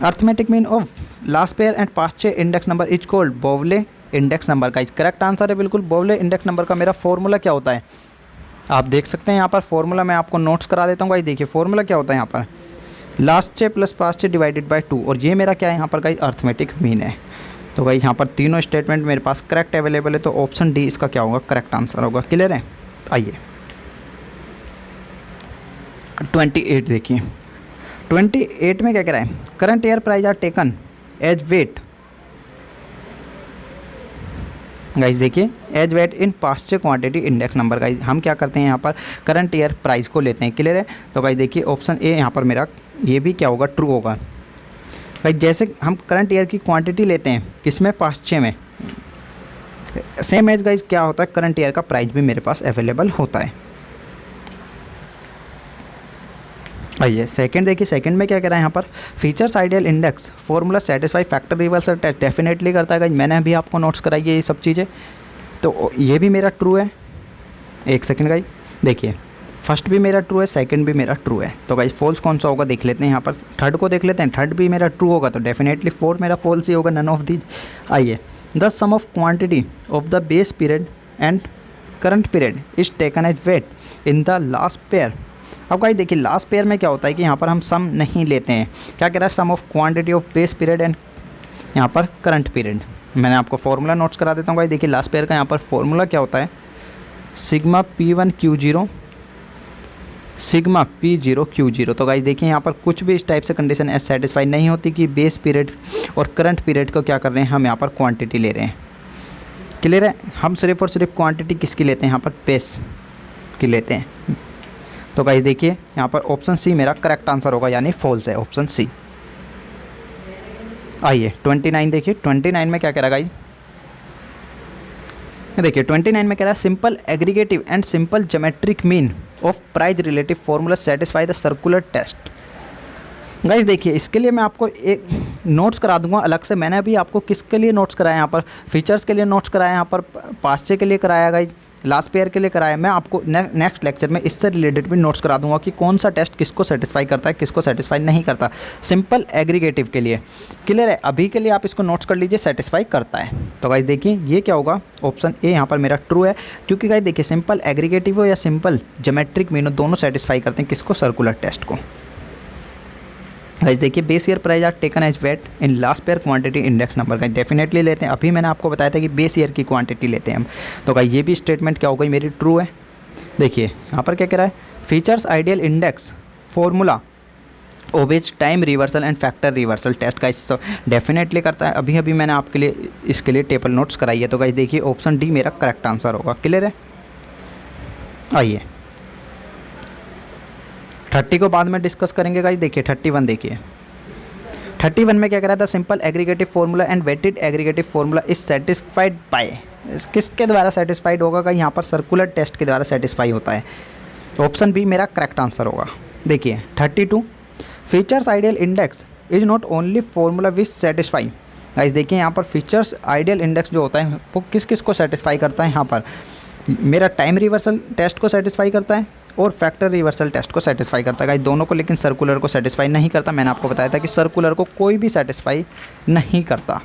arithmetic mean of Laspeyres and past chair index number is called बोवले इंडेक्स नंबर। का करेक्ट आंसर है बिल्कुल। बोवले इंडेक्स नंबर का मेरा फॉर्मूला क्या होता है, आप देख सकते हैं यहाँ पर फॉर्मूला मैं आपको नोट्स करा देता हूँ। गाइस देखिए फॉर्मूला क्या होता है यहाँ पर, last chair plus past chair divided by 2, और ये मेरा क्या है यहाँ पर गाइस, अर्थमेटिक मीन है। तो गाइस यहाँ पर तीनों स्टेटमेंट मेरे पास करेक्ट अवेलेबल है, तो ऑप्शन डी इसका क्या होगा, करेक्ट आंसर होगा। क्लियर है। आइए 28 देखिए, 28 में क्या कह रहा है, current year price are taken as weight. Guys देखिए as weight in past quantity index number. Guys हम क्या करते हैं यहाँ पर, करंट ईयर प्राइस को लेते हैं। क्लियर है। तो गाइस देखिए ऑप्शन ए यहाँ पर मेरा ये भी क्या होगा, ट्रू होगा। गाइस जैसे हम करंट ईयर की क्वांटिटी लेते हैं किसमें, पास्ट में, सेम एज गाइस क्या होता है, करंट ईयर का प्राइस भी मेरे पास अवेलेबल होता है। आइए सेकंड देखिए, सेकंड में क्या कह रहा है यहाँ पर, Fisher's ideal index formula satisfy factor reversal test. Definitely करता है। मैंने अभी आपको नोट्स कराई है ये सब चीज़ें, तो ये भी मेरा ट्रू है। एक सेकंड गाइस देखिए, फर्स्ट भी मेरा ट्रू है, सेकंड भी मेरा ट्रू है। तो गाइस फॉल्स कौन सा होगा देख लेते हैं यहाँ पर, थर्ड को देख लेते हैं। थर्ड भी मेरा ट्रू होगा तो डेफिनेटली फोर्थ मेरा फॉल्स ही होगा, नन ऑफ दीज। आइए the sum of quantity of the base period and current period is taken as weight in the Laspeyres. अब गाइस देखिए लास्ट पेयर में क्या होता है कि यहाँ पर हम सम नहीं लेते हैं। क्या कह रहा है, sum of quantity of base period and यहाँ पर करंट पीरियड। मैंने आपको फॉर्मूला नोट्स करा देता हूँ गाइस। देखिए लास्ट पेयर का यहाँ पर फॉर्मूला क्या होता है, sigma P1 Q0 sigma P0 Q0। तो गाइस देखिए यहाँ पर कुछ भी इस टाइप से कंडीशन ऐसे सेटिस्फाई नहीं होती कि बेस पीरियड और करंट पीरियड को क्या कर रहे हैं, हम यहाँ पर क्वांटिटी ले रहे हैं। क्लियर है। हम सिर्फ और सिर्फ क्वांटिटी किसकी लेते हैं, यहाँ पर बेस की लेते हैं। तो गाइस देखिए यहाँ पर ऑप्शन सी मेरा करेक्ट आंसर होगा, यानी फॉल्स है ऑप्शन सी। आइए 29 देखिए, 29 में क्या कह रहा है गाइस, देखिए 29 में कह रहा है simple aggregative and simple geometric mean of price relative formula satisfy the circular test. Guys देखिए इसके लिए मैं आपको एक नोट्स करा दूंगा अलग से। मैंने अभी आपको किसके लिए नोट्स कराया, यहाँ पर फीचर्स के लिए नोट्स कराया, यहाँ पर पास्ट के लिए कराया, गाइस लास्ट पेयर के लिए कराया। मैं आपको नेक्स्ट लेक्चर में इससे रिलेटेड भी नोट्स करा दूंगा कि कौन सा टेस्ट किसको सेटिस्फाई करता है, किसको सेटिस्फाई नहीं करता, सिंपल एग्रीगेटिव के लिए। क्लियर है। अभी के लिए आप इसको नोट्स कर लीजिए, सेटिस्फाई करता है। तो गाइस देखिए ये क्या होगा, ऑप्शन ए यहाँ पर मेरा ट्रू है, क्योंकि गाइस देखिए सिंपल एग्रीगेटिव हो या सिंपल ज्योमेट्रिक मीन हो, दोनों सेटिस्फाई करते हैं किसको, सर्कुलर टेस्ट को। गाइस देखिए base year price are taken as weight in Laspeyres quantity index number. Guys definitely लेते हैं। अभी मैंने आपको बताया था कि बेस ईयर की क्वांटिटी लेते हैं हम। तो गाइस ये भी स्टेटमेंट क्या हो गई मेरी, ट्रू है। देखिए यहाँ पर क्या कह रहा है, Fisher's ideal index formula obeys time reversal and factor reversal test. Guys तो डेफिनेटली करता है। अभी अभी मैंने आपके लिए इसके लिए टेबल नोट्स कराई है। तो गाइस देखिए ऑप्शन डी मेरा करेक्ट आंसर होगा। क्लियर है। आइए 30 को बाद में डिस्कस करेंगे गाइस। देखिए 31 देखिए, 31 में क्या कह रहा था, simple aggregative formula and weighted aggregative formula is satisfied by, किसके द्वारा सेटिस्फाइड होगा गाइस, यहाँ पर सर्कुलर टेस्ट के द्वारा सेटिस्फाई होता है। ऑप्शन बी मेरा करेक्ट आंसर होगा। देखिए 32 features ideal index is not only formula which satisfy. Guys देखिए यहाँ पर फीचर्स आइडियल इंडेक्स जो होता है वो किस किस को सेटिस्फाई करता है, यहाँ पर मेरा टाइम रिवर्सल टेस्ट को सेटिस्फाई करता है और फैक्टर रिवर्सल टेस्ट को सेटिस्फाई करता है गाइस दोनों को, लेकिन सर्कुलर को सेटिस्फाई नहीं करता। मैंने आपको बताया था कि सर्कुलर को कोई भी सेटिस्फाई नहीं करता।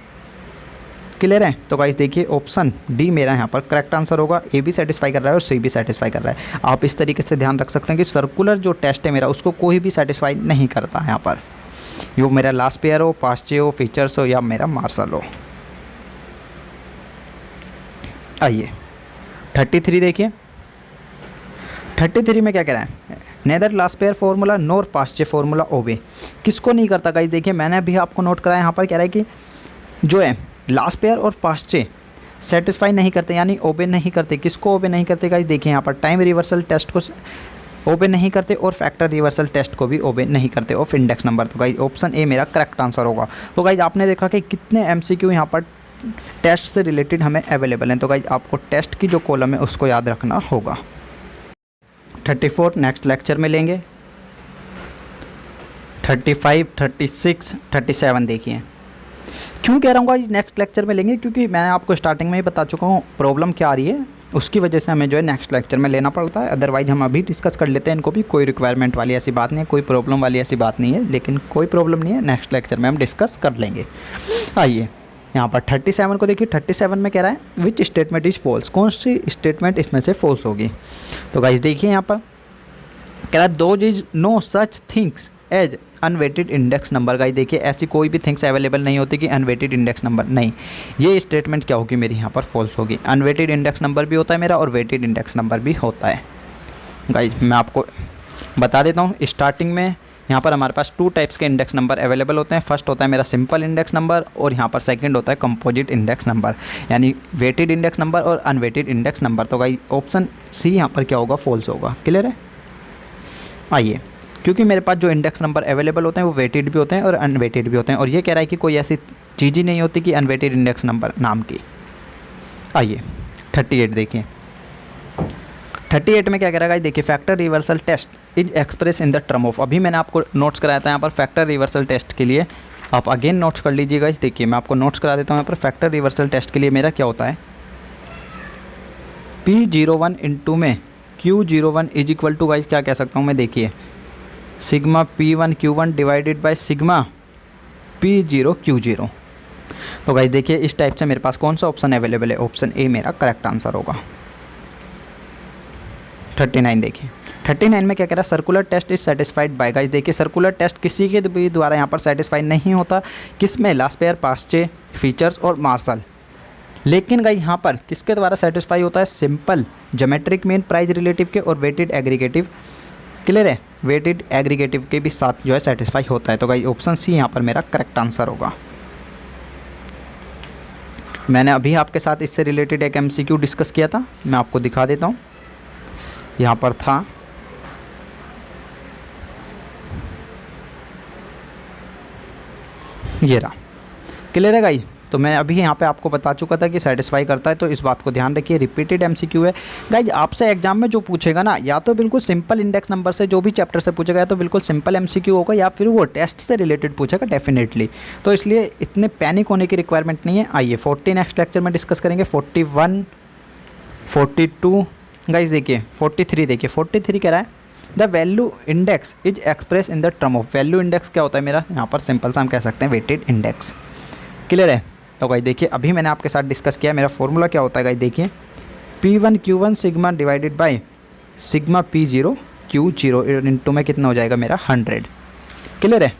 क्लियर है। तो गाइस देखिए ऑप्शन डी मेरा यहाँ पर करेक्ट आंसर होगा। ए भी सेटिस्फाई कर रहा है और सी भी सेटिस्फाई कर रहा है। आप इस तरीके से ध्यान रख सकते हैं कि सर्कुलर जो टेस्ट है मेरा उसको कोई भी सेटिस्फाई नहीं करता है यहाँ पर, यो मेरा लास्ट पेयर हो, पास्ट हो, फीचर्स हो या मेरा मार्शल हो। आइए 33 देखिए, 33 में क्या कह रहा है, नेदर लास्ट पेयर फॉर्मूला नोर पास्ट फॉर्मूला ओबे, किसको नहीं करता गाइस। देखिए मैंने अभी आपको नोट कराया, यहाँ पर कह रहा है कि जो है लास्ट पेयर और पास्ट सेटिस्फाई नहीं करते, यानी ओबे नहीं करते। किसको ओबे नहीं करते गाइस, देखिए यहाँ पर टाइम रिवर्सल टेस्ट को ओबे नहीं करते और फैक्टर रिवर्सल टेस्ट को भी ओबे नहीं करते ऑफ इंडेक्स नंबर। तो गाइस ऑप्शन ए मेरा करेक्ट आंसर होगा। तो गाइस आपने देखा कि कितने एमसीक्यू यहाँ पर टेस्ट से रिलेटेड हमें अवेलेबल हैं। तो गाइस आपको टेस्ट की जो कॉलम है उसको याद रखना होगा। 34 नेक्स्ट लेक्चर में लेंगे। 35, 36, 37 देखिए। क्यों कह रहा हूँ गाइस नेक्स्ट लेक्चर में लेंगे, क्योंकि मैंने आपको स्टार्टिंग में ही बता चुका हूँ प्रॉब्लम क्या आ रही है, उसकी वजह से हमें जो है नेक्स्ट लेक्चर में लेना पड़ता है। अदरवाइज हम अभी डिस्कस कर लेते हैं इनको भी, कोई रिक्वायरमेंट वाली ऐसी बात नहीं है, कोई प्रॉब्लम वाली ऐसी बात नहीं है, लेकिन कोई प्रॉब्लम नहीं है, नेक्स्ट लेक्चर में हम डिस्कस कर लेंगे। आइए यहाँ पर 37 को देखिए। 37 में कह रहा है विच स्टेटमेंट इज़ फॉल्स, कौन सी स्टेटमेंट इसमें से फॉल्स होगी। तो गाइस देखिए यहाँ पर कह रहा है those is no such things as unweighted index number. Guys देखिए ऐसी कोई भी थिंग्स अवेलेबल नहीं होती कि अनवेटेड इंडेक्स नंबर, नहीं, ये स्टेटमेंट क्या होगी मेरी यहाँ पर फॉल्स होगी। अनवेटेड इंडेक्स नंबर भी होता है मेरा और वेटेड इंडेक्स नंबर भी होता है। गाइस मैं आपको बता देता हूँ, स्टार्टिंग में यहाँ पर हमारे पास 2 टाइप्स के इंडेक्स नंबर अवेलेबल होते हैं। फर्स्ट होता है मेरा सिंपल इंडेक्स नंबर और यहाँ पर सेकंड होता है कंपोजिट इंडेक्स नंबर, यानी वेटेड इंडेक्स नंबर और अनवेटेड इंडेक्स नंबर। तो गाइस ऑप्शन सी यहाँ पर क्या होगा, फॉल्स होगा। क्लियर है। आइए, क्योंकि मेरे पास जो इंडेक्स नंबर अवेलेबल होते हैं वो वेटेड भी होते हैं और अनवेटेड भी होते हैं, और ये कह रहा है कि कोई ऐसी चीज़ ही नहीं होती कि अनवेटेड इंडेक्स नंबर नाम की। आइए 38 देखिए। 38 में क्या कह रहा है देखिए, factor reversal test is express in the term of. अभी मैंने आपको नोट्स कराया था यहाँ पर फैक्टर रिवर्सल टेस्ट के लिए, आप अगेन नोट्स कर लीजिएगा। इस देखिए मैं आपको नोट्स करा देता हूँ यहाँ पर। फैक्टर रिवर्सल टेस्ट के लिए मेरा क्या होता है, P01 इंटू में Q01 is equal to, guys क्या कह सकता हूँ मैं, देखिए sigma P1 Q1 divided by sigma P0 Q0। तो गाइस देखिए इस टाइप से मेरे पास कौन सा ऑप्शन अवेलेबल है, ऑप्शन ए मेरा करेक्ट आंसर होगा। 39 देखिए। 39 में क्या कह रहा है, circular test is satisfied by. Guys देखिए सर्कुलर टेस्ट किसी के भी द्वारा यहाँ पर सेटिस्फाइड नहीं होता, किसमें, लास्पेयर, पास्चे, फीचर्स और मार्शल। लेकिन गाइस यहाँ पर किसके द्वारा सेटिस्फाई होता है, simple, geometric mean, price relative के और वेटेड एग्रीगेटिव। क्लियर है, वेटेड एग्रीगेटिव के भी साथ जो है सेटिस्फाई होता है। तो गाइस ऑप्शन सी यहाँ पर मेरा करेक्ट आंसर होगा। मैंने अभी आपके साथ इससे रिलेटेड एक MCQ डिस्कस किया था, मैं आपको दिखा देता हूँ। यहाँ पर था ये रहा। क्लियर है गाइस। तो मैं अभी यहाँ पे आपको बता चुका था कि सेटिस्फाई करता है, तो इस बात को ध्यान रखिए। रिपीटेड MCQ है गाइस, आपसे एग्जाम में जो पूछेगा ना, या तो बिल्कुल सिंपल इंडेक्स नंबर से जो भी चैप्टर से पूछेगा, या तो बिल्कुल सिंपल MCQ होगा, या फिर वो टेस्ट से रिलेटेड पूछेगा डेफिनेटली। तो इसलिए इतने पैनिक होने की रिक्वायरमेंट नहीं है। आइए 40 नेक्स्ट लेक्चर में डिस्कस करेंगे। 41, 42 गाइस देखिए। 43 देखिए। 43 कह रहा है the value index is express in the term of. Value index क्या होता है मेरा, यहाँ पर सिंपल सा हम कह सकते हैं वेटेड इंडेक्स। क्लियर है। तो गाइस देखिए अभी मैंने आपके साथ डिस्कस किया, मेरा फॉर्मूला क्या होता है गाइस देखिए, P1 Q1 sigma divided by sigma P0 Q0 into में कितना हो जाएगा मेरा 100। क्लियर है।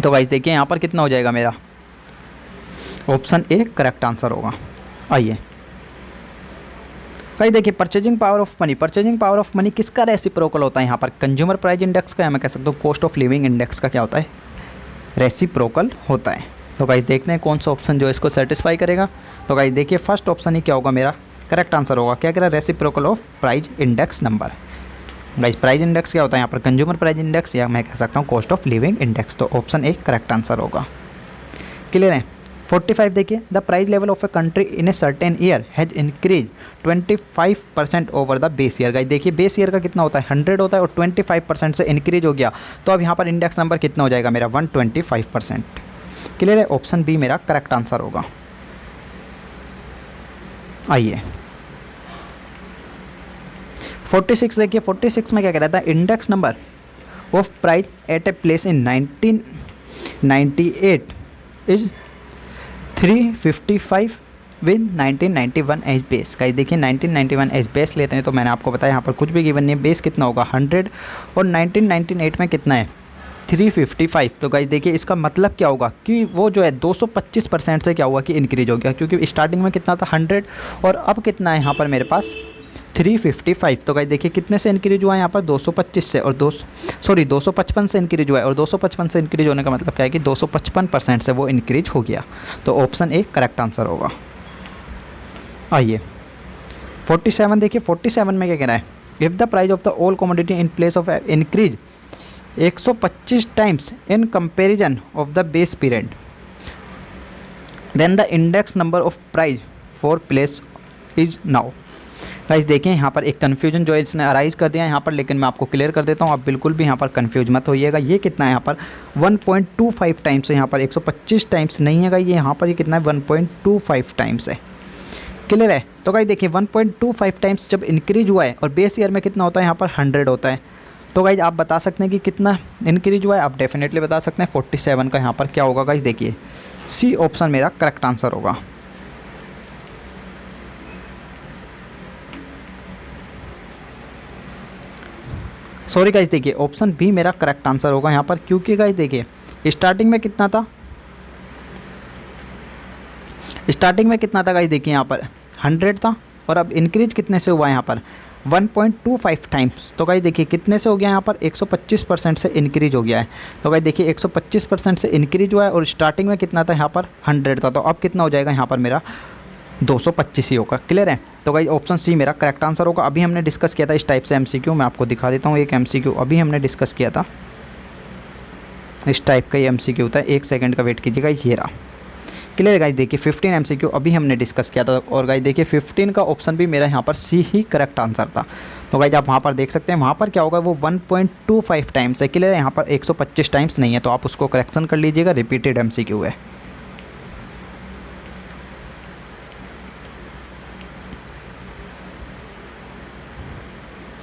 तो गाइस देखिए यहाँ पर कितना हो जाएगा मेरा, ऑप्शन ए करेक्ट आंसर होगा। आइए गाइस देखिए purchasing power of money. Purchasing power of money किसका रेसिप्रोकल होता है, यहाँ पर कंज्यूमर प्राइस इंडेक्स का, या मैं कह सकता हूँ कॉस्ट ऑफ लिविंग इंडेक्स का क्या होता है, रेसिप्रोकल होता है। तो गाइस देखते हैं कौन सा ऑप्शन जो इसको सेटिस्फाई करेगा। तो गाइस देखिए फर्स्ट ऑप्शन ही क्या होगा मेरा, करेक्ट आंसर होगा। क्या कह रहा है, reciprocal of price index number. Guys price index क्या होता है यहाँ पर, कंज्यूमर प्राइस इंडेक्स, या मैं कह सकता हूँ कॉस्ट ऑफ लिविंग इंडेक्स। तो ऑप्शन ए करेक्ट आंसर होगा। क्लियर है। 45 देखिए, the price level of a country in a certain year has increase 25% over the base year. Guys देखिए बेस ईयर का कितना होता है, 100 होता है, और 25% से इंक्रीज हो गया, तो अब यहाँ पर इंडेक्स नंबर कितना हो जाएगा मेरा, 125%। क्लियर है। ऑप्शन बी मेरा करेक्ट आंसर होगा। आइए 46 देखिए। 46 में क्या कह रहा था, index number of price at a place in 1998 is 355 with 1991 as base. Guys देखिए 1991 एज बेस लेते हैं, तो मैंने आपको बताया यहाँ पर कुछ भी गिवन नहीं है, बेस कितना होगा 100, और 1998 में कितना है 355। तो गाइस देखिए इसका मतलब क्या होगा कि वो जो है 225% से क्या हुआ कि इंक्रीज हो गया, क्योंकि स्टार्टिंग में कितना था 100 और अब कितना है यहाँ पर मेरे पास 355। तो गाइस देखिए कितने से इंक्रीज हुआ है यहाँ पर 225 से, और 255 से इंक्रीज हुआ है, और 255 से इंक्रीज होने का मतलब क्या है कि 255% से वो इंक्रीज हो गया। तो ऑप्शन ए करेक्ट आंसर होगा। आइए 47 देखिए। 47 में क्या कह रहा है, if the price of the all commodity in place of increase 125 times in comparison of the base period, then the index number of price for place is now. Guys देखिए यहाँ पर एक कन्फ्यूजन जो है इसने अराइज कर दिया यहाँ पर, लेकिन मैं आपको क्लियर कर देता हूँ, आप बिल्कुल भी यहाँ पर कन्फ्यूज मत होइएगा। ये कितना है यहाँ पर 1.25 टाइम्स है, यहाँ पर 125 टाइम्स नहीं है, ये यहाँ पर ये कितना है 1.25 टाइम्स है। क्लियर है? तो गाइस देखिए 1.25 टाइम्स जब इंक्रीज हुआ है और बेस ईयर में कितना होता है यहाँ पर 100 होता है। तो गाइस आप बता सकते हैं कि कितना इंक्रीज हुआ है, आप डेफिनेटली बता सकते हैं 47 का यहाँ पर क्या होगा गाइस। देखिए सी ऑप्शन मेरा करेक्ट आंसर होगा। सॉरी गाइस, देखिए ऑप्शन बी मेरा करेक्ट आंसर होगा यहाँ पर, क्योंकि गाइस देखिए स्टार्टिंग में कितना था, स्टार्टिंग में कितना था गाइस, देखिए यहाँ पर 100 था और अब इंक्रीज कितने से हुआ है यहाँ पर 1.25 टाइम्स। तो गाइस देखिए कितने से हो गया यहाँ पर 125% से इंक्रीज हो गया है। तो गाइस देखिए 125% से इंक्रीज हुआ है और स्टार्टिंग में कितना था यहाँ पर 100 था, तो अब कितना हो जाएगा यहाँ पर मेरा 225 ही होगा। क्लियर है? तो गाइस ऑप्शन सी मेरा करेक्ट आंसर होगा। अभी हमने डिस्कस किया था इस टाइप से एमसीक्यू, मैं आपको दिखा देता हूँ एक एमसीक्यू अभी हमने डिस्कस किया था, इस टाइप का ये एमसीक्यू होता है। 1 सेकंड का वेट कीजिएगा, ये रहा। Clear guys? देखिए 15 एमसीक्यू अभी हमने डिस्कस किया था और गाइस देखिए 15 का ऑप्शन भी मेरा यहाँ पर सी ही करेक्ट आंसर था। तो गाइस आप वहाँ पर देख सकते हैं, वहाँ पर क्या होगा वो 1.25 टाइम्स है। क्लियर है? यहाँ पर 125 टाइम्स नहीं है, तो आप उसको करेक्शन कर लीजिएगा, रिपीटेड एमसीक्यू है।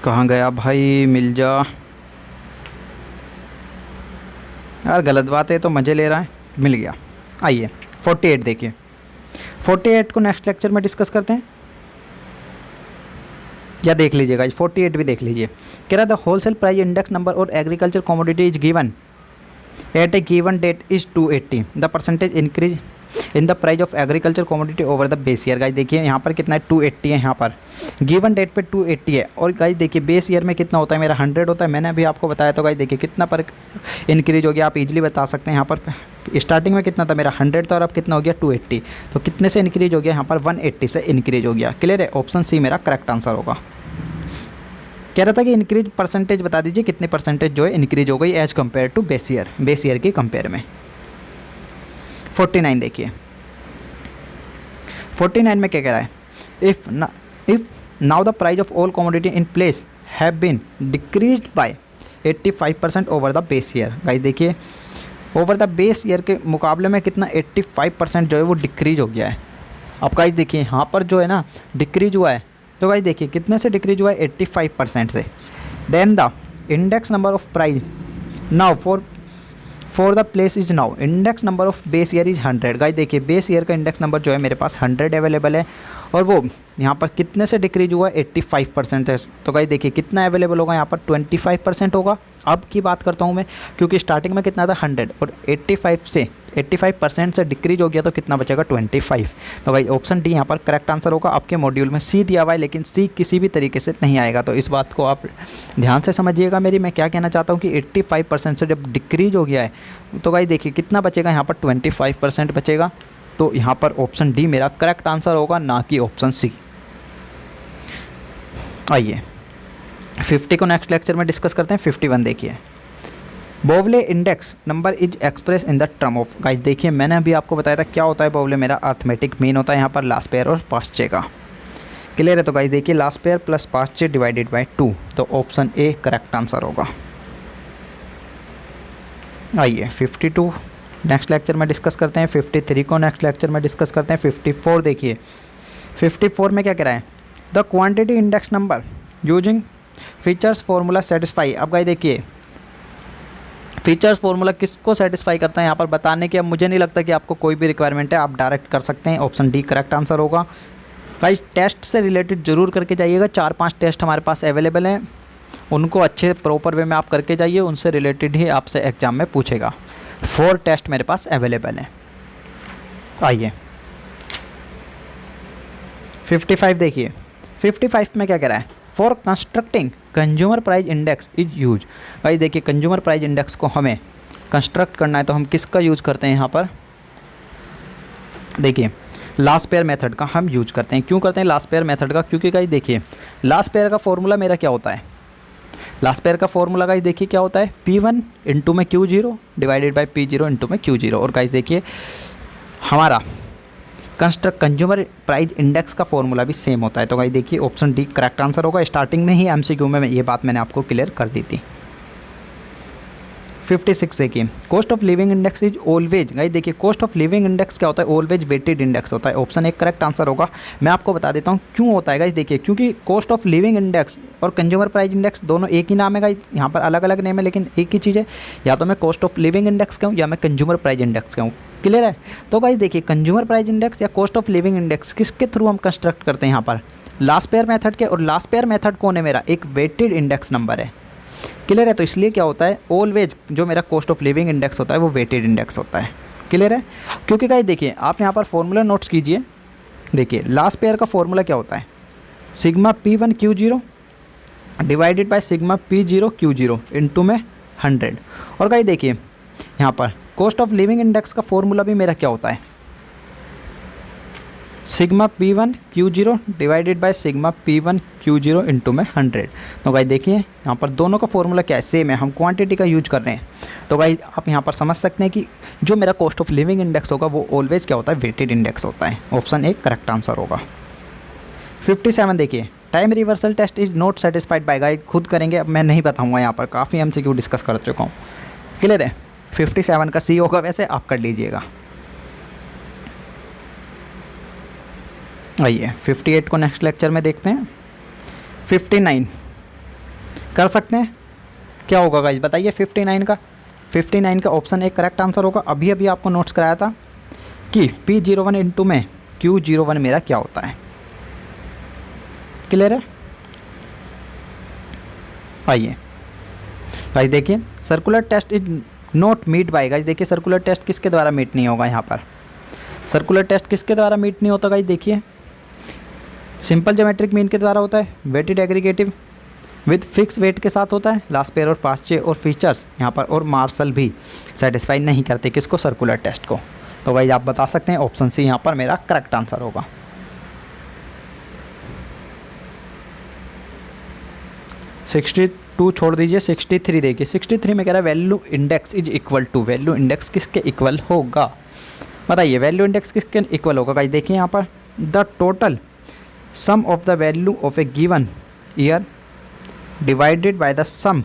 कहाँ गया भाई, मिल जा यार, गलत बात है तो मज़े ले रहा है। मिल गया। आइए 48 देखिए, 48 को नेक्स्ट लेक्चर में डिस्कस करते हैं, या देख लीजिएगा 48 भी देख लीजिए। कह रहा the wholesale price index number और agriculture commodity is given at a given date is 280, the percentage increase in the price of agriculture commodity over the base year. Guys देखिए यहाँ पर कितना है 280 है, यहाँ पर गिवन डेट पे 280 है और गाइस देखिए बेस ईयर में कितना होता है मेरा 100 होता है, मैंने अभी आपको बताया। तो गाइस देखिए कितना पर इंक्रीज हो गया, आप इजीली बता सकते हैं। यहाँ पर स्टार्टिंग में कितना था मेरा 100 था और अब कितना हो गया 280, तो कितने से इंक्रीज हो गया यहाँ पर 180 से इंक्रीज हो गया। क्लियर है? ऑप्शन सी मेरा करेक्ट आंसर होगा। कह रहा था कि इंक्रीज परसेंटेज बता दीजिए, कितने परसेंटेज जो है इंक्रीज हो गई as compare to base year के कंपेयर में। 49 देखिए, 49 में क्या कह रहा है, if now the price of all commodity in place have been decreased by 85% over the base year. Guys देखिए ओवर द बेस ईयर के मुकाबले में कितना 85% जो है वो डिक्रीज हो गया है। अब गाइस देखिए यहाँ पर जो है ना डिक्रीज हुआ है, तो गाइस देखिए कितने से डिक्रीज हुआ है 85% से। Then the index number of price now for the place is now index number of base year is 100। Guys देखिए बेस ईयर का इंडेक्स नंबर जो है मेरे पास 100 अवेलेबल है और वो यहाँ पर कितने से डिक्रीज हुआ 85% है। तो गाइस देखिए कितना अवेलेबल होगा यहाँ पर 25% होगा। अब की बात करता हूँ मैं, क्योंकि स्टार्टिंग में कितना था 100 और 85% से डिक्रीज हो गया, तो कितना बचेगा 25। तो भाई ऑप्शन डी यहाँ पर करेक्ट आंसर होगा। आपके मॉड्यूल में सी दिया हुआ है लेकिन सी किसी भी तरीके से नहीं आएगा, तो इस बात को आप ध्यान से समझिएगा। मैं क्या कहना चाहता हूँ कि 85% से जब डिक्रीज हो गया है तो भाई देखिए कितना बचेगा यहाँ पर 25% बचेगा। तो यहाँ पर ऑप्शन डी मेरा करेक्ट आंसर होगा, ना कि ऑप्शन सी। आइए 50 को नेक्स्ट लेक्चर में डिस्कस करते हैं। 51 देखिए, बोवले index number is express in the term of. Guys देखिए मैंने अभी आपको बताया था क्या होता है बोवले, मेरा अर्थमेटिक मीन होता है यहाँ पर लास्ट पेयर और पास्ट चे का। क्लियर है? तो गाइस देखिए लास्ट पेयर प्लस पास्ट चे डिवाइडेड बाय 2, तो ऑप्शन ए करेक्ट आंसर होगा। आइए 52 नेक्स्ट लेक्चर में डिस्कस करते हैं। 53 को नेक्स्ट लेक्चर में डिस्कस करते हैं। 54 देखिए, 54 में क्या कह रहा है, the quantity index number using features formula satisfy. अब गाइस देखिए फीचर्स फार्मूला किसको सेटिस्फाई करता है यहाँ पर बताने की अब मुझे नहीं लगता कि आपको कोई भी रिक्वायरमेंट है, आप डायरेक्ट कर सकते हैं। ऑप्शन डी करेक्ट आंसर होगा। गाइस टेस्ट से रिलेटेड ज़रूर करके जाइएगा, 4-5 टेस्ट हमारे पास अवेलेबल हैं, उनको अच्छे प्रॉपर वे में आप करके जाइए, उनसे रिलेटेड ही आपसे एग्जाम में पूछेगा। 4 टेस्ट मेरे पास अवेलेबल हैं। आइए 55 देखिए, 55 में क्या कह रहा है, for constructing consumer price index is use. भाई देखिए कंज्यूमर प्राइस इंडेक्स को हमें कंस्ट्रक्ट करना है तो हम किसका यूज करते हैं यहाँ पर, देखिए लास्ट पेयर मेथड का हम यूज करते हैं। क्यों करते हैं लास्ट पेयर मेथड का, क्योंकि गाइस देखिए लास्ट पेयर का फॉर्मूला मेरा क्या होता है, लास्ट पेयर का फॉर्मूला गाइस देखिए क्या होता है, P1 इंटू में Q0 divided by P0 into में Q0। और गाइस देखिए हमारा कंस्ट्रक्ट कंज्यूमर प्राइस इंडेक्स का फॉर्मूला भी सेम होता है। तो भाई देखिए ऑप्शन डी करेक्ट आंसर होगा। स्टार्टिंग में ही एमसीक्यू में ये बात मैंने आपको क्लियर कर दी थी। 56 देखिए, cost of living index is always, guys देखिए कॉस्ट ऑफ लिविंग इंडेक्स क्या होता है, ऑलवेज वेटेड इंडेक्स होता है। ऑप्शन एक करेक्ट आंसर होगा। मैं आपको बता देता हूँ क्यों होता है गाइस। देखिए क्योंकि कॉस्ट ऑफ लिविंग इंडेक्स और कंज्यूमर प्राइस इंडेक्स दोनों एक ही नाम है गाइस, यहाँ पर अलग अलग नेम है लेकिन एक ही चीज़ है। या तो मैं कॉस्ट ऑफ लिविंग इंडेक्स कहूँ या मैं कंज्यूमर प्राइस इंडेक्स कहूँ। क्लियर है। तो गाइस देखिए कंज्यूमर प्राइस इंडेक्स या कॉस्ट ऑफ लिविंग इंडेक्स किसके थ्रू हम कंस्ट्रक्ट करते हैं यहाँ पर, लास्ट पेयर मेथड के। और लास्ट पेयर मेथड कौन है मेरा, एक वेटेड इंडेक्स नंबर है। क्लियर है। तो इसलिए क्या होता है, ऑलवेज जो मेरा कॉस्ट ऑफ लिविंग इंडेक्स होता है वो वेटेड इंडेक्स होता है। क्लियर है। क्योंकि गाइस देखिए आप यहाँ पर फॉर्मूला नोट्स कीजिए। देखिए लास्ट पेयर का फॉर्मूला क्या होता है, sigma P1 Q0 divided by sigma P0 Q0 into में 100। और गाइस देखिए यहाँ पर कॉस्ट ऑफ लिविंग इंडेक्स का फॉर्मूला भी मेरा क्या होता है, sigma P1 Q0 divided by sigma P1 Q0 into में 100। तो गाइस देखिए यहाँ पर दोनों का फॉर्मूला क्या है, सेम है, हम क्वांटिटी का यूज कर रहे हैं। तो गाइस आप यहाँ पर समझ सकते हैं कि जो मेरा कॉस्ट ऑफ लिविंग इंडेक्स होगा वो ऑलवेज क्या होता है, वेटेड इंडेक्स होता है। ऑप्शन एक करेक्ट आंसर होगा। 57 देखिए, time reversal test is not satisfied by, guys खुद करेंगे, अब मैं नहीं बताऊँगा, यहाँ पर काफ़ी एमसीक्यू डिस्कस कर चुका हूँ। क्लियर है। 57 का सी होगा, वैसे आप कर लीजिएगा। आइए 58 को नेक्स्ट लेक्चर में देखते हैं। 59 कर सकते हैं, क्या होगा गाइस बताइए 59 का। 59 का ऑप्शन एक करेक्ट आंसर होगा। अभी अभी आपको नोट्स कराया था कि P01 इंटू में Q01 मेरा क्या होता है। क्लियर है। आइए गाइस देखिए, circular test is not meet by, guys देखिए सर्कुलर टेस्ट किसके द्वारा मीट नहीं होगा, यहाँ पर सर्कुलर टेस्ट किसके द्वारा मीट नहीं होता गाइस, देखिए सिंपल ज्योमेट्रिक मीन के द्वारा होता है, weighted aggregative with fix weight के साथ होता है, लास्ट पेयर और पास्चे और फीचर्स यहाँ पर और मार्शल भी सेटिस्फाई नहीं करते किसको, सर्कुलर टेस्ट को। तो भाई आप बता सकते हैं ऑप्शन सी यहाँ पर मेरा करेक्ट आंसर होगा। 62 छोड़ दीजिए, 63 देखिए। 63 में कह रहा है value index is equal to, value index किसके इक्वल होगा, बताइए वैल्यू इंडेक्स किसके इक्वल होगा। गाइस देखिए यहाँ पर the total sum of the value of a given year divided by the sum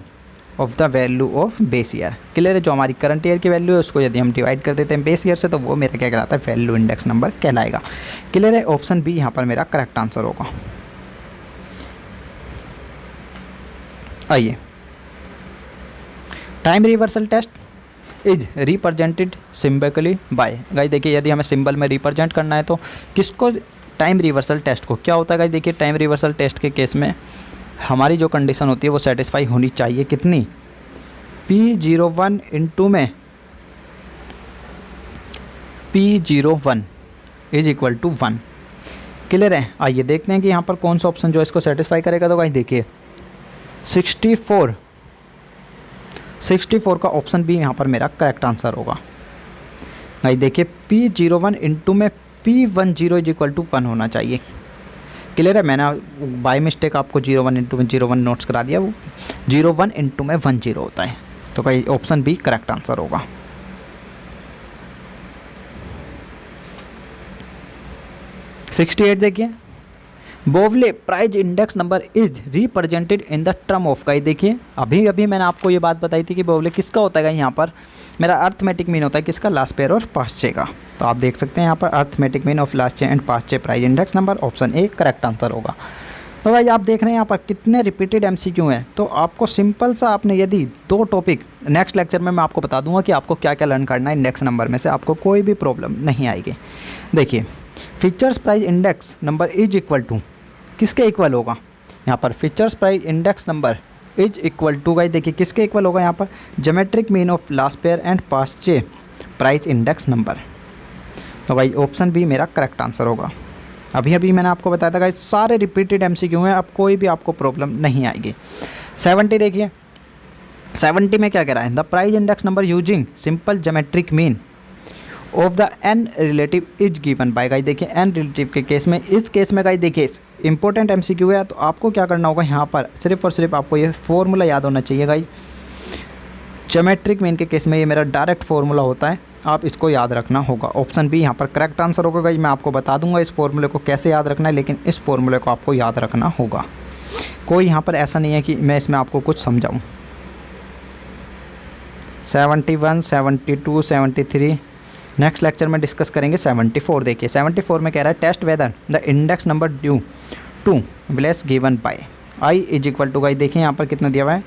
of the value of base year. Clear है। जो हमारी करंट ईयर की वैल्यू है उसको यदि हम डिवाइड कर देते हैं बेस ईयर से तो वो मेरा क्या कहलाता है, वैल्यू इंडेक्स नंबर कहलाएगा। क्लियर है। ऑप्शन बी यहाँ पर मेरा करेक्ट आंसर होगा। आइए time reversal test is represented symbolically by, guys देखिए यदि हमें सिंबल में रिप्रेजेंट करना है तो किसको, टाइम रिवर्सल टेस्ट को। क्या होता है गाइस देखिए टाइम रिवर्सल टेस्ट के केस में हमारी जो कंडीशन होती है वो सेटिस्फाई होनी चाहिए, कितनी, P01 इंटू में P01 is equal to 1। Clear है। आइए देखते हैं कि यहाँ पर कौन सा ऑप्शन जो इसको सेटिस्फाई करेगा। तो गाइस देखिए 64 का ऑप्शन भी यहाँ पर मेरा करेक्ट आंसर होगा। गाइस देखिए P01 इंटू में P10 इज इक्वल टू 1 होना चाहिए। क्लियर है। मैंने बाय मिस्टेक आपको 01 इंटू में 01 नोट्स करा दिया, वो 01 इंटू में 10 होता है। तो guys option B correct answer होगा। 68 देखिए, Bowley price index number is represented in the term of, guys देखिए अभी अभी मैंने आपको ये बात बताई थी कि बोवले किसका होता है, यहाँ पर मेरा अर्थमेटिक मीन होता है किसका, लास्ट पेयर और पास्चे का। तो आप देख सकते हैं यहाँ पर arithmetic mean of Laspeyres and Paasche price index number, option A correct answer होगा। तो भाई आप देख रहे हैं यहाँ पर कितने रिपीटेड एमसीक्यू हैं। तो आपको सिंपल सा आपने यदि 2 टॉपिक नेक्स्ट लेक्चर में मैं आपको बता दूंगा कि आपको क्या क्या लर्न करना है इंडेक्स नंबर में से, आपको कोई भी प्रॉब्लम नहीं आएगी। देखिए Fisher's price index number is equal to किसके इक्वल होगा, यहाँ पर Fisher's price index number is equal to, guys देखिए किसके इक्वल होगा, यहाँ पर geometric mean of Laspeyres and Paasche price index number. तो भाई ऑप्शन बी मेरा करेक्ट आंसर होगा। अभी अभी मैंने आपको बताया था गाइस सारे रिपीटेड एमसीक्यू हैं, अब कोई भी आपको प्रॉब्लम नहीं आएगी। 70 देखिए, 70 में क्या कह रहा है, the price index number using simple geometric mean of the N relative is given by, guys देखिए एन रिलेटिव के केस में, इस केस में गाइस देखिए इंपॉर्टेंट एमसीक्यू है। तो आपको क्या करना होगा, यहाँ पर सिर्फ और सिर्फ आपको ये फॉर्मूला याद होना चाहिए गाइस। ज्योमेट्रिक मीन के केस में ये मेरा डायरेक्ट फॉर्मूला होता है आप इसको याद रखना होगा। ऑप्शन बी यहाँ पर करेक्ट आंसर होगा गाइज। मैं आपको बता दूंगा इस फॉर्मूले को कैसे याद रखना है, लेकिन इस फॉर्मूले को आपको याद रखना होगा। कोई यहाँ पर ऐसा नहीं है कि मैं इसमें आपको कुछ समझाऊँ। 71, 72, 73 नेक्स्ट लेक्चर में डिस्कस करेंगे। 74 देखिए, 74 में कह रहा है test whether the index number due to Willis given by I is equal to guys. देखिए यहाँ पर कितना दिया हुआ है,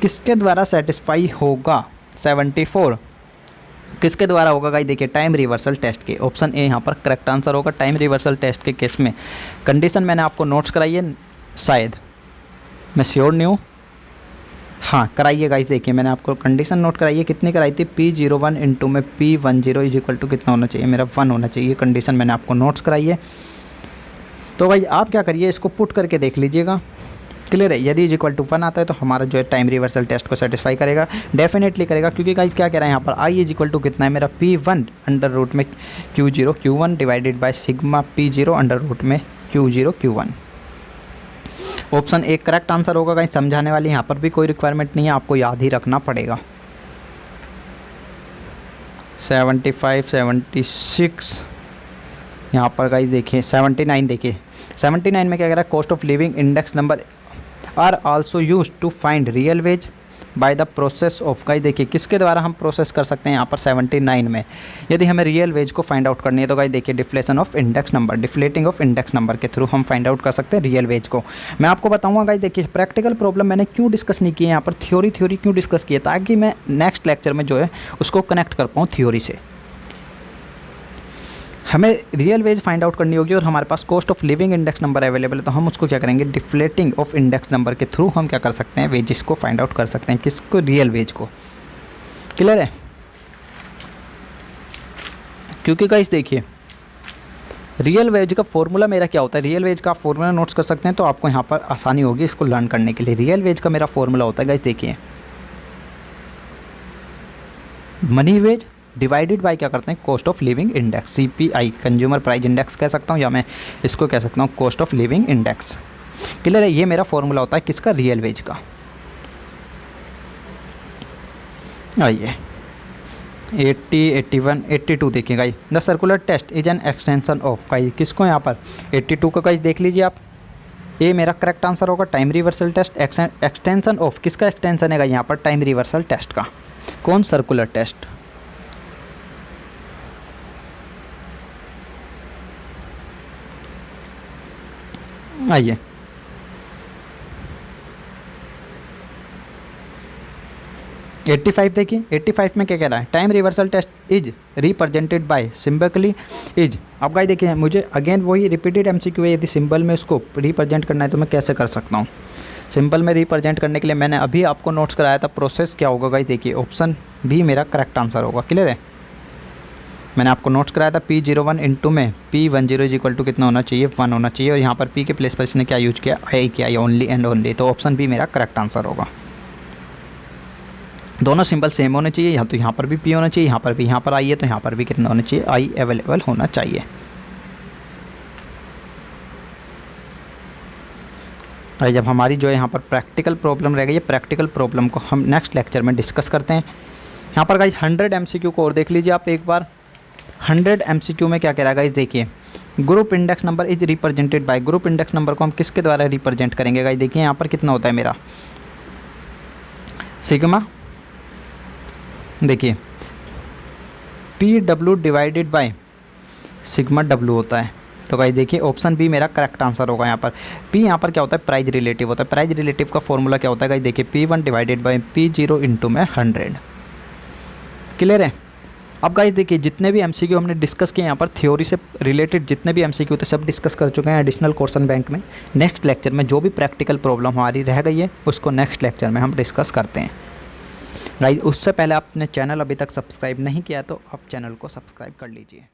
किसके द्वारा सेटिस्फाई होगा। 74 किसके द्वारा होगा गाइस, देखिए टाइम रिवर्सल टेस्ट के। ऑप्शन ए यहाँ पर करेक्ट आंसर होगा। टाइम रिवर्सल टेस्ट के केस में कंडीशन मैंने आपको नोट्स कराई है, शायद मैं श्योर नहीं हूँ, हाँ कराइए गाइस। देखिए मैंने आपको कंडीशन नोट कराई है, कितनी कराई थी, P01 इंटू में P10 इज इक्वल टू कितना होना चाहिए, मेरा 1 होना चाहिए। कंडीशन मैंने आपको नोट्स कराई है। तो भाई आप क्या करिए, इसको पुट करके देख लीजिएगा, क्लियर है। यदि इज इक्वल टू 1 आता है तो हमारा जो है टाइम रिवर्सल टेस्ट को सेटिस्फाई करेगा, डेफिनेटली करेगा। क्योंकि गाइस क्या कह रहा है यहाँ पर, आई इज इक्वल टू कितना है मेरा P1 अंडर रूट में Q0 Q1 divided by sigma P0 under root में Q0 Q1। ऑप्शन एक करेक्ट आंसर होगा गाइस। समझाने वाली यहाँ पर भी कोई रिक्वायरमेंट नहीं है, आपको याद ही रखना पड़ेगा। 75, 76 यहाँ पर गाइस देखिए 79 देखिए 79 में क्या कह रहा है, cost of living index number are also used to find real wage by the process of. Guys देखिए किसके द्वारा हम प्रोसेस कर सकते हैं यहाँ पर 79 में, यदि हमें रियल वेज को फाइंड आउट करनी है तो गाइस देखिए deflation of index number, deflating of index number के थ्रू हम फाइंड आउट कर सकते हैं रियल वेज को। मैं आपको बताऊंगा गाइस, देखिए प्रैक्टिकल प्रॉब्लम मैंने क्यों डिस्कस नहीं की है यहाँ पर, थ्योरी क्यों डिस्कस की है, ताकि मैं नेक्स्ट लेक्चर में जो है उसको कनेक्ट कर पाऊँ थ्योरी से। हमें रियल वेज फाइंड आउट करनी होगी और हमारे पास cost of living index number available है, तो हम उसको क्या करेंगे, डिफ्लेटिंग ऑफ इंडेक्स नंबर के थ्रू हम क्या कर सकते हैं, वेजेस को फाइंड आउट कर सकते हैं। किसको, रियल वेज को। क्लियर है। क्योंकि गाइस देखिए रियल वेज का फॉर्मूला मेरा क्या होता है, रियल वेज का फॉर्मूला नोट्स कर सकते हैं तो आपको यहाँ पर आसानी होगी इसको लर्न करने के लिए। रियल वेज का मेरा फॉर्मूला होता है गाइस देखिए, मनी वेज डिवाइडेड बाय क्या करते हैं, cost of living index, CPI consumer price index कह सकता हूँ, या मैं इसको कह सकता हूँ cost of living index. Clear है। ये मेरा फॉर्मूला होता है किसका, रियल वेज का। आइए 80, 81, 82 देखिए guys, the circular test is an extension of. Guys किसको यहाँ पर 82 का गाइस देख लीजिए आप, ये मेरा करेक्ट आंसर होगा। Time reversal test extension of, किसका एक्सटेंशन है यहाँ पर, टाइम रिवर्सल टेस्ट का। कौन, सर्कुलर टेस्ट। आइए 85 देखिए, 85 में क्या कह रहा है, time reversal test is represented by simply is. अब गाइस देखिए मुझे अगेन वही रिपीटेड MCQ है, यदि सिंबल में उसको रिप्रेजेंट करना है तो मैं कैसे कर सकता हूँ। सिंपल में रिप्रेजेंट करने के लिए मैंने अभी आपको नोट्स कराया था, प्रोसेस क्या होगा गाइस देखिए, ऑप्शन बी मेरा करेक्ट आंसर होगा। क्लियर है। मैंने आपको नोट्स कराया था P01 इंटू में P10 इज इक्वल टू कितना होना चाहिए, 1 होना चाहिए, और यहाँ पर P के प्लेस पर इसने क्या यूज किया, आई किया, ओनली एंड ओनली। तो ऑप्शन बी मेरा करेक्ट आंसर होगा। दोनों सिंबल सेम होने चाहिए, यहाँ तो यहाँ पर भी P होना चाहिए, यहाँ पर भी, यहाँ पर आई है तो यहाँ पर भी कितना होना चाहिए, आई अवेलेबल होना चाहिए। भाई जब हमारी जो है यहाँ पर प्रैक्टिकल प्रॉब्लम रह गई है, प्रैक्टिकल प्रॉब्लम को हम नेक्स्ट लेक्चर में डिस्कस करते हैं। यहाँ पर गाइस 100 MCQ को और देख लीजिए आप एक बार। 100 MCQ में क्या कह रहा है गाइस देखिए, group index number is represented bye. Group index number को हम किसके द्वारा रिप्रेजेंट करेंगे गाइस देखिए, यहाँ पर कितना होता है मेरा सिग्मा, देखिए PW divided by sigma W होता है। तो गाइस देखिए ऑप्शन बी मेरा करेक्ट आंसर होगा। यहाँ पर P यहाँ पर क्या होता है, प्राइस रिलेटिव होता है। प्राइस रिलेटिव का फॉर्मूला क्या होता है गाइस देखिए, P1 divided by P0 into में 100। क्लियर है। अब गाइस देखिए जितने भी MCQ हमने डिस्कस किए यहाँ पर थ्योरी से रिलेटेड जितने भी MCQ थे सब डिस्कस कर चुके हैं एडिशनल क्वेश्चन बैंक में। नेक्स्ट लेक्चर में जो भी प्रैक्टिकल प्रॉब्लम हमारी रह गई है उसको नेक्स्ट लेक्चर में हम डिस्कस करते हैं। गाइस उससे पहले आपने चैनल अभी तक सब्सक्राइब नहीं किया तो आप चैनल को सब्सक्राइब कर लीजिए।